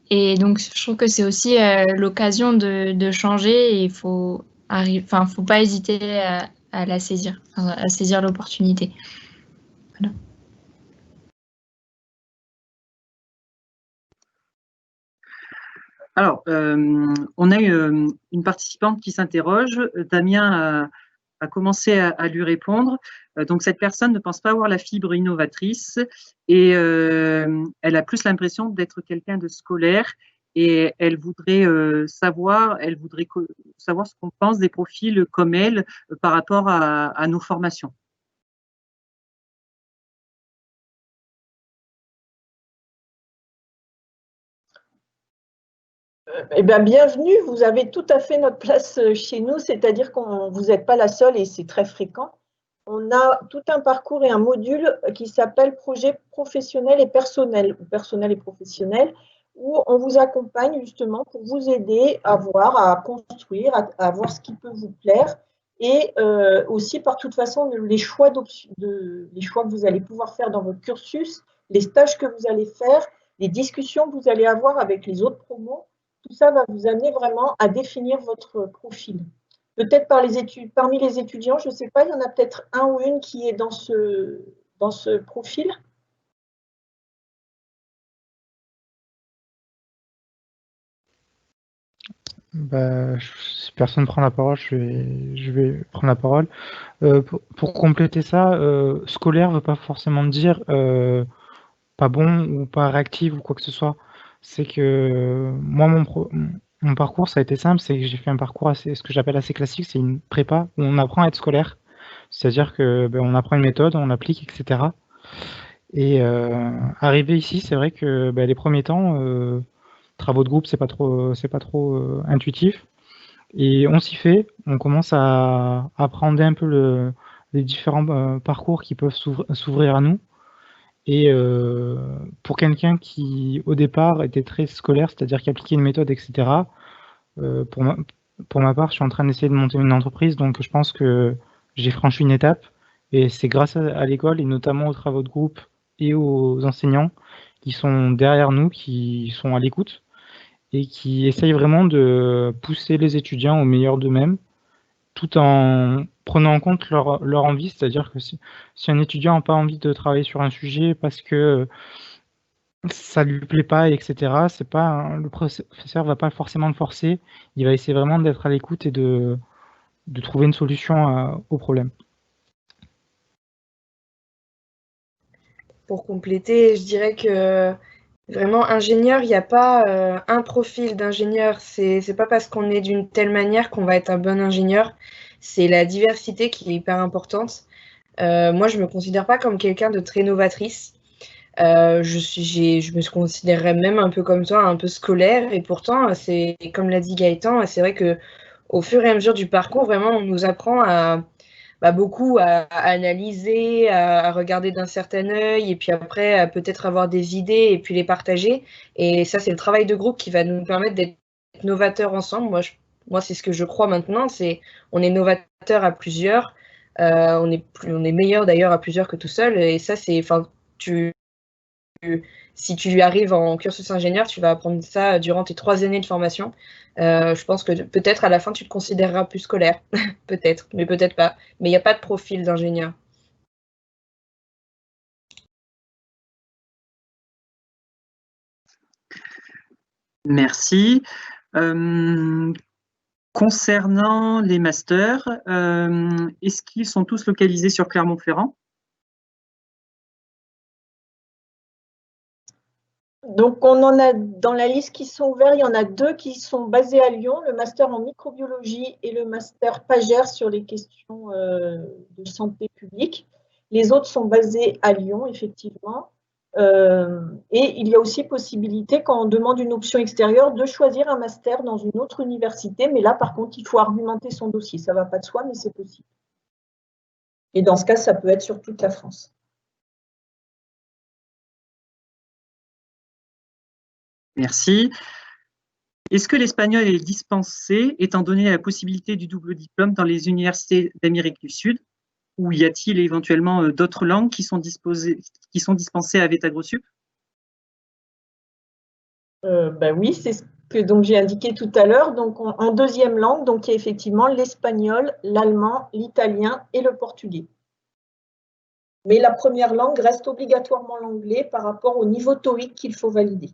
Et donc je trouve que c'est aussi l'occasion de changer et faut pas hésiter à la saisir, à saisir l'opportunité. Voilà. Alors, on a une participante qui s'interroge. Damien a commencé à lui répondre. Donc, cette personne ne pense pas avoir la fibre innovatrice et elle a plus l'impression d'être quelqu'un de scolaire et elle voudrait savoir ce qu'on pense des profils comme elle par rapport à nos formations. Eh bien, bienvenue, vous avez tout à fait notre place chez nous, c'est-à-dire que vous n'êtes pas la seule et c'est très fréquent. On a tout un parcours et un module qui s'appelle projet professionnel et personnel, ou personnel et professionnel, où on vous accompagne justement pour vous aider à voir, à construire, à voir ce qui peut vous plaire et aussi par toute façon les choix que vous allez pouvoir faire dans votre cursus, les stages que vous allez faire, les discussions que vous allez avoir avec les autres promos. Tout ça va vous amener vraiment à définir votre profil. Peut-être parmi les étudiants, je ne sais pas, il y en a peut-être un ou une qui est dans ce profil. Si personne ne prend la parole, je vais prendre la parole. Pour compléter ça, scolaire ne veut pas forcément dire pas bon ou pas réactif ou quoi que ce soit. C'est que moi, mon parcours, ça a été simple, c'est que j'ai fait un parcours ce que j'appelle assez classique, c'est une prépa où on apprend à être scolaire. C'est-à-dire que on apprend une méthode, on l'applique, etc. Et arrivé ici, c'est vrai que les premiers temps, travaux de groupe, c'est pas trop intuitif. Et on s'y fait, on commence à appréhender un peu les différents parcours qui peuvent s'ouvrir à nous. Et pour quelqu'un qui, au départ, était très scolaire, c'est-à-dire qui appliquait une méthode, etc., pour ma part, je suis en train d'essayer de monter une entreprise, donc je pense que j'ai franchi une étape. Et c'est grâce à l'école, et notamment aux travaux de groupe et aux enseignants qui sont derrière nous, qui sont à l'écoute, et qui essayent vraiment de pousser les étudiants au meilleur d'eux-mêmes, tout en prenant en compte leur envie, c'est-à-dire que si un étudiant n'a pas envie de travailler sur un sujet parce que ça lui plaît pas, etc., le professeur va pas forcément le forcer, il va essayer vraiment d'être à l'écoute et de trouver une solution au problème. Pour compléter, je dirais que vraiment ingénieur, il n'y a pas un profil d'ingénieur. C'est pas parce qu'on est d'une telle manière qu'on va être un bon ingénieur. C'est la diversité qui est hyper importante. Moi, je me considère pas comme quelqu'un de très novatrice. Je me considérerais même un peu comme toi, un peu scolaire. Et pourtant, c'est comme l'a dit Gaëtan, c'est vrai que au fur et à mesure du parcours, vraiment, on nous apprend beaucoup à analyser, à regarder d'un certain œil, et puis après, peut-être avoir des idées et puis les partager. Et ça, c'est le travail de groupe qui va nous permettre d'être novateurs ensemble. Moi, c'est ce que je crois maintenant, on est novateurs à plusieurs. On est meilleur d'ailleurs à plusieurs que tout seul. Et ça, si tu arrives en cursus ingénieur, tu vas apprendre ça durant tes 3 années de formation. Je pense que peut-être à la fin, tu te considéreras plus scolaire. Peut-être, mais peut-être pas. Mais il n'y a pas de profil d'ingénieur. Merci. Concernant les masters, est-ce qu'ils sont tous localisés sur Clermont-Ferrand? Donc, on en a dans la liste qui sont ouverts, il y en a 2 qui sont basés à Lyon, le master en microbiologie et le master PAGER sur les questions de santé publique. Les autres sont basés à Lyon, effectivement. Et il y a aussi possibilité, quand on demande une option extérieure, de choisir un master dans une autre université. Mais là, par contre, il faut argumenter son dossier. Ça ne va pas de soi, mais c'est possible. Et dans ce cas, ça peut être sur toute la France. Merci. Est-ce que l'espagnol est dispensé, étant donné la possibilité du double diplôme dans les universités d'Amérique du Sud? Ou y a-t-il éventuellement d'autres langues qui sont dispensées à VetaGroSup? Oui, c'est ce que j'ai indiqué tout à l'heure. Donc, en 2e langue, donc, il y a effectivement l'espagnol, l'allemand, l'italien et le portugais. Mais la première langue reste obligatoirement l'anglais par rapport au niveau TOEIC qu'il faut valider.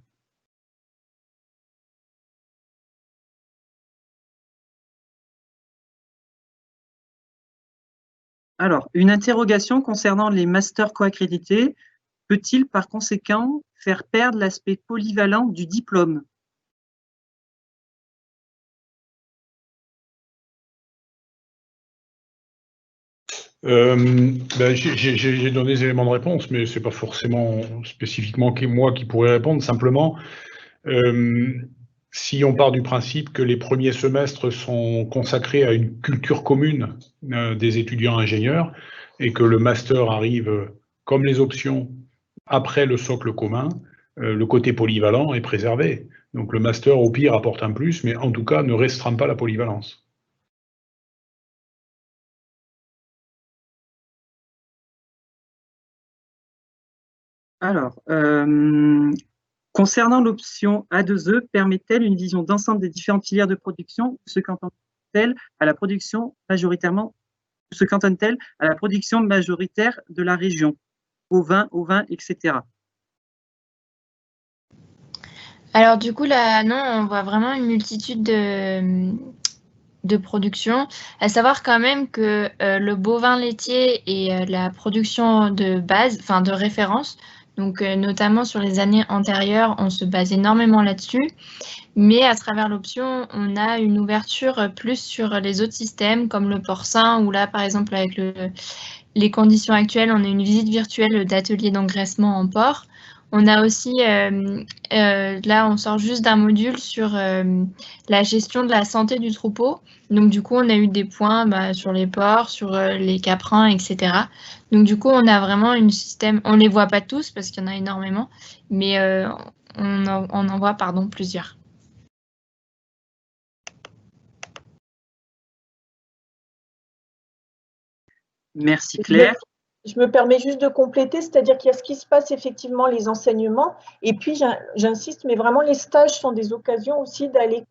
Alors, une interrogation concernant les masters co-accrédités peut-il par conséquent faire perdre l'aspect polyvalent du diplôme? J'ai donné des éléments de réponse, mais ce n'est pas forcément spécifiquement moi qui pourrais répondre. Simplement, si on part du principe que les premiers semestres sont consacrés à une culture commune des étudiants ingénieurs et que le master arrive comme les options après le socle commun, le côté polyvalent est préservé. Donc le master au pire apporte un plus, mais en tout cas ne restreint pas la polyvalence. Alors, concernant l'option A2E, permet-elle une vision d'ensemble des différentes filières de production ou se cantonne-t-elle à la production majoritaire de la région, au vin, etc. Alors du coup, là, non, on voit vraiment une multitude de production, à savoir quand même que le bovin laitier et la production de base, enfin de référence, donc notamment sur les années antérieures, on se base énormément là-dessus, mais à travers l'option, on a une ouverture plus sur les autres systèmes comme le porcin, où là par exemple avec les conditions actuelles, on a une visite virtuelle d'atelier d'engraissement en porc. On a aussi, là on sort juste d'un module sur la gestion de la santé du troupeau. Donc du coup on a eu des points sur les porcs, sur les caprins, etc. Donc du coup on a vraiment un système, on ne les voit pas tous parce qu'il y en a énormément, mais on en voit plusieurs. Merci Claire. Je me permets juste de compléter, c'est-à-dire qu'il y a ce qui se passe effectivement, les enseignements, et puis j'insiste, mais vraiment les stages sont des occasions aussi d'aller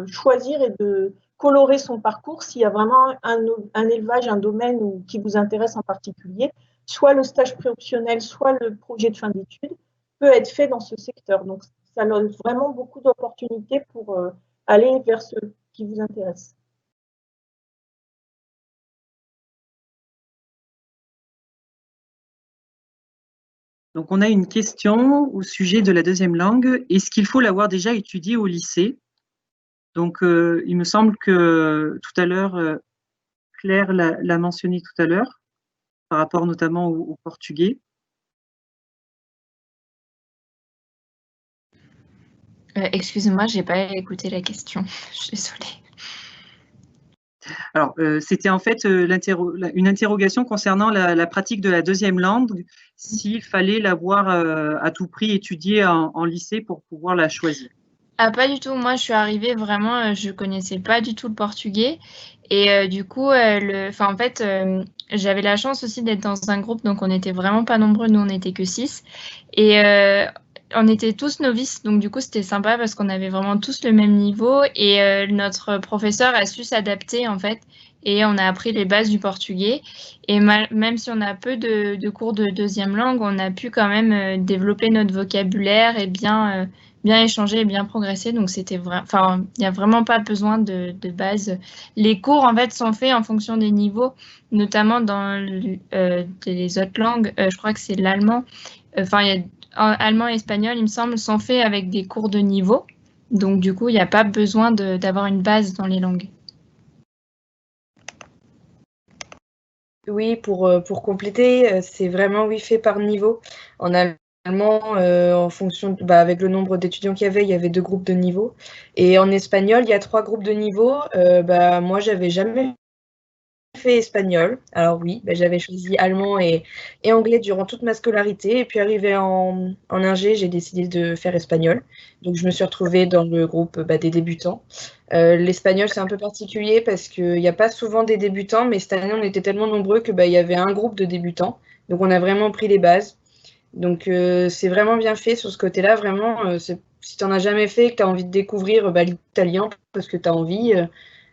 choisir et de colorer son parcours s'il y a vraiment un élevage, un domaine qui vous intéresse en particulier, soit le stage préoptionnel, soit le projet de fin d'études peut être fait dans ce secteur. Donc ça donne vraiment beaucoup d'opportunités pour aller vers ce qui vous intéresse. Donc, on a une question au sujet de la 2e langue. Est-ce qu'il faut l'avoir déjà étudiée au lycée? Donc, il me semble que tout à l'heure, Claire l'a mentionné tout à l'heure, par rapport notamment au portugais. Excusez-moi, je n'ai pas écouté la question. Je suis désolée. Alors, c'était en fait une interrogation concernant la pratique de la 2e langue, s'il fallait l'avoir à tout prix étudiée en lycée pour pouvoir la choisir. Ah, pas du tout. Moi, je suis arrivée vraiment, je ne connaissais pas du tout le portugais. Et du coup, en fait, j'avais la chance aussi d'être dans un groupe, donc on n'était vraiment pas nombreux, nous on n'était que 6. Et on était tous novices, donc du coup c'était sympa parce qu'on avait vraiment tous le même niveau et notre professeur a su s'adapter en fait et on a appris les bases du portugais et même si on a peu de cours de 2e langue, on a pu quand même développer notre vocabulaire et bien échanger et bien progresser, donc c'était vrai. Enfin, il n'y a vraiment pas besoin de base. Les cours en fait sont faits en fonction des niveaux, notamment dans les autres langues. Je crois que c'est l'allemand. Enfin, il y a allemand et espagnol, il me semble, sont faits avec des cours de niveau. Donc, du coup, il n'y a pas besoin d'avoir une base dans les langues. Oui, pour compléter, c'est vraiment oui, fait par niveau. En allemand, en fonction, avec le nombre d'étudiants qu'il y avait 2 groupes de niveau. Et en espagnol, il y a 3 groupes de niveau. Moi, j'avais jamais fait espagnol. Alors oui, j'avais choisi allemand et anglais durant toute ma scolarité. Et puis arrivé en ingé, j'ai décidé de faire espagnol. Donc je me suis retrouvée dans le groupe des débutants. L'espagnol, c'est un peu particulier parce qu'il n'y a pas souvent des débutants, mais cette année, on était tellement nombreux que il y avait un groupe de débutants. Donc on a vraiment pris les bases. Donc c'est vraiment bien fait sur ce côté-là. Vraiment, si tu n'en as jamais fait, que tu as envie de découvrir l'italien parce que tu as envie,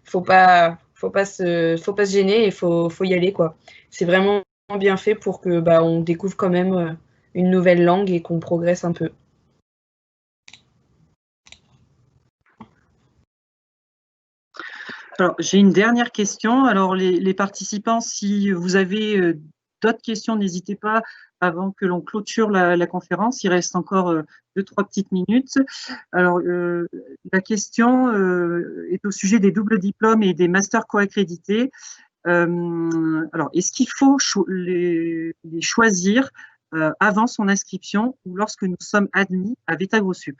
faut pas se gêner et faut y aller, quoi. C'est vraiment bien fait pour que on découvre quand même une nouvelle langue et qu'on progresse un peu. Alors, j'ai une dernière question. Alors, les participants, si vous avez d'autres questions, n'hésitez pas avant que l'on clôture la conférence. Il reste encore 2-3 petites minutes. Alors, la question est au sujet des doubles diplômes et des masters co-accrédités. Alors, est-ce qu'il faut les choisir avant son inscription ou lorsque nous sommes admis à VetaGrosSup?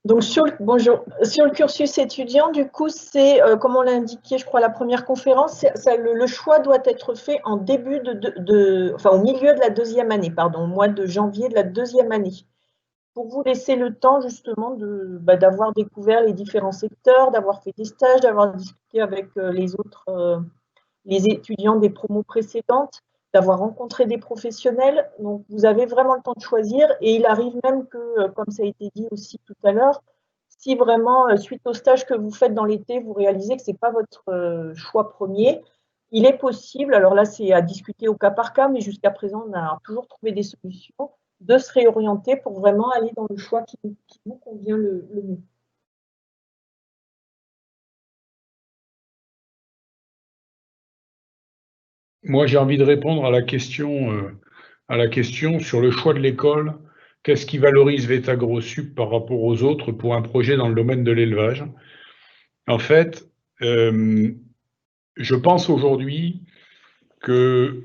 Donc, bonjour. Sur le cursus étudiant, du coup, c'est, comme on l'a indiqué, je crois, la première conférence, le choix doit être fait en début au milieu de la 2e année, pardon, au mois de janvier de la 2e année, pour vous laisser le temps, justement, d'avoir découvert les différents secteurs, d'avoir fait des stages, d'avoir discuté avec les étudiants des promos précédentes, d'avoir rencontré des professionnels. Donc, vous avez vraiment le temps de choisir. Et il arrive même que, comme ça a été dit aussi tout à l'heure, si vraiment, suite au stage que vous faites dans l'été, vous réalisez que ce n'est pas votre choix premier, il est possible, alors là, c'est à discuter au cas par cas, mais jusqu'à présent, on a toujours trouvé des solutions, de se réorienter pour vraiment aller dans le choix qui vous convient le mieux. Moi, j'ai envie de répondre à la question sur le choix de l'école. Qu'est-ce qui valorise VetaGrosSup par rapport aux autres pour un projet dans le domaine de l'élevage? En fait, je pense aujourd'hui qu'il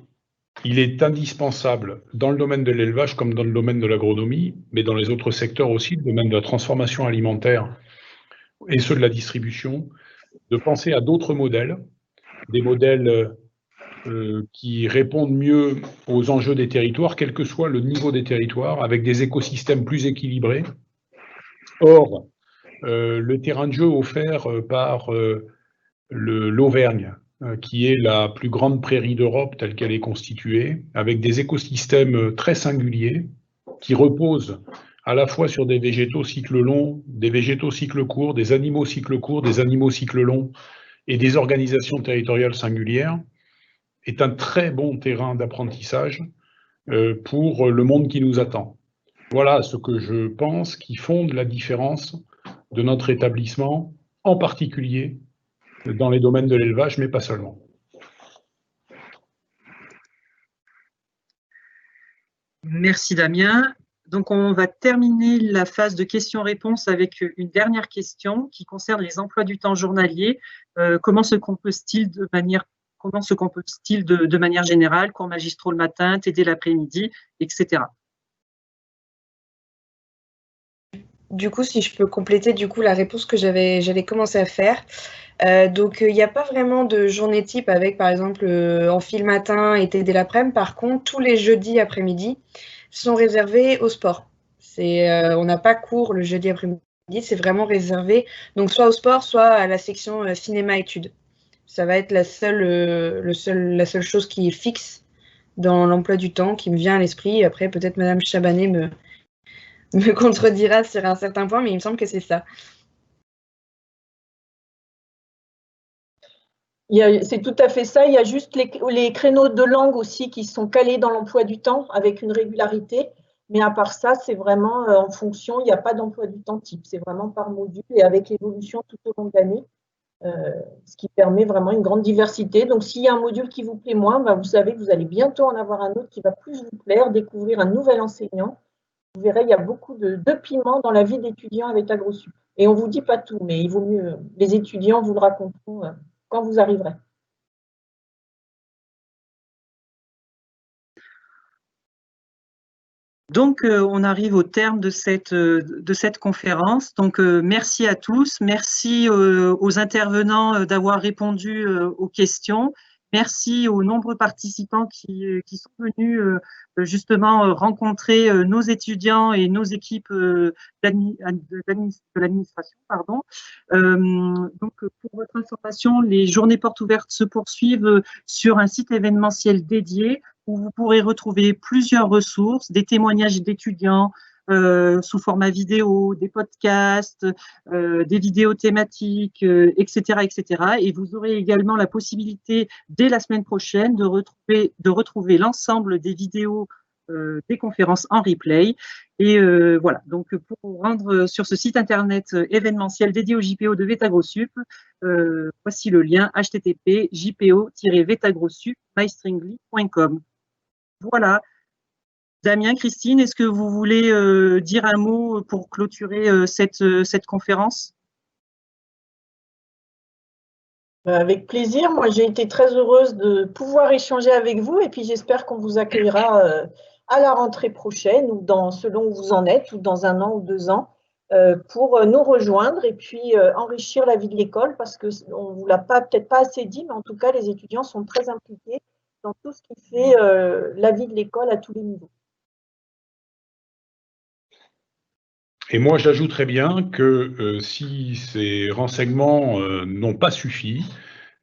est indispensable dans le domaine de l'élevage comme dans le domaine de l'agronomie, mais dans les autres secteurs aussi, le domaine de la transformation alimentaire et ceux de la distribution, de penser à d'autres modèles, des modèles qui répondent mieux aux enjeux des territoires, quel que soit le niveau des territoires, avec des écosystèmes plus équilibrés. Or, le terrain de jeu offert par l'Auvergne, qui est la plus grande prairie d'Europe telle qu'elle est constituée, avec des écosystèmes très singuliers, qui reposent à la fois sur des végétaux cycle long, des végétaux cycle court, des animaux cycle court, des animaux cycle long, et des organisations territoriales singulières, est un très bon terrain d'apprentissage pour le monde qui nous attend. Voilà ce que je pense qui fonde la différence de notre établissement, en particulier dans les domaines de l'élevage, mais pas seulement. Merci Damien. Donc on va terminer la phase de questions-réponses avec une dernière question qui concerne les emplois du temps journalier. Comment se compose-t-il de manière générale, cours magistraux le matin, TD l'après-midi, etc. Du coup, si je peux compléter la réponse que j'allais commencer à faire. Donc, il n'y a pas vraiment de journée type avec, par exemple, amphi le matin et TD l'après-midi. Par contre, tous les jeudis après-midi sont réservés au sport. On n'a pas cours le jeudi après-midi, c'est vraiment réservé. Donc, soit au sport, soit à la section cinéma-études. Ça va être la seule chose qui est fixe dans l'emploi du temps, qui me vient à l'esprit. Après, peut-être Madame Chabanet me contredira sur un certain point, mais il me semble que c'est ça. C'est tout à fait ça. Il y a juste les créneaux de langue aussi qui sont calés dans l'emploi du temps avec une régularité. Mais à part ça, c'est vraiment en fonction, il n'y a pas d'emploi du temps type. C'est vraiment par module et avec l'évolution tout au long de l'année. ce qui permet vraiment une grande diversité. Donc, s'il y a un module qui vous plaît moins, vous savez que vous allez bientôt en avoir un autre qui va plus vous plaire, découvrir un nouvel enseignant. Vous verrez, il y a beaucoup de piment dans la vie d'étudiant avec AgroSup. Et on ne vous dit pas tout, mais il vaut mieux, les étudiants vous le raconteront quand vous arriverez. Donc, on arrive au terme de cette conférence. Donc, merci à tous. Merci aux intervenants d'avoir répondu aux questions. Merci aux nombreux participants qui sont venus justement rencontrer nos étudiants et nos équipes de l'administration. Donc, pour votre information, les journées portes ouvertes se poursuivent sur un site événementiel dédié où vous pourrez retrouver plusieurs ressources, des témoignages d'étudiants sous format vidéo, des podcasts, des vidéos thématiques, etc., etc. Et vous aurez également la possibilité, dès la semaine prochaine, de retrouver l'ensemble des vidéos des conférences en replay. Et voilà, donc pour vous rendre sur ce site internet événementiel dédié au JPO de VET-AgroSup, voici le lien http://jpo-vetagrosup.mystringly.com. Voilà. Damien, Christine, est-ce que vous voulez dire un mot pour clôturer cette conférence? Avec plaisir. Moi, j'ai été très heureuse de pouvoir échanger avec vous et puis j'espère qu'on vous accueillera à la rentrée prochaine ou selon où vous en êtes, ou dans 1 an ou 2 ans, pour nous rejoindre et puis enrichir la vie de l'école, parce qu'on ne vous l'a peut-être pas assez dit, mais en tout cas, les étudiants sont très impliqués dans tout ce qui fait la vie de l'école à tous les niveaux. Et moi, j'ajouterais bien que si ces renseignements n'ont pas suffi,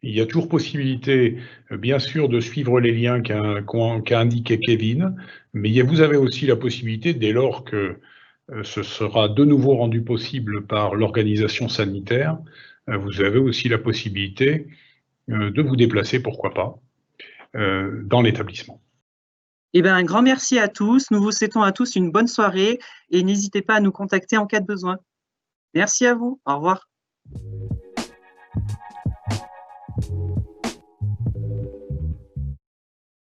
il y a toujours possibilité, bien sûr, de suivre les liens qu'a indiqué Kevin, mais vous avez aussi la possibilité, dès lors que ce sera de nouveau rendu possible par l'organisation sanitaire, vous avez aussi la possibilité de vous déplacer, pourquoi pas, dans l'établissement. Eh bien, un grand merci à tous. Nous vous souhaitons à tous une bonne soirée et n'hésitez pas à nous contacter en cas de besoin. Merci à vous. Au revoir.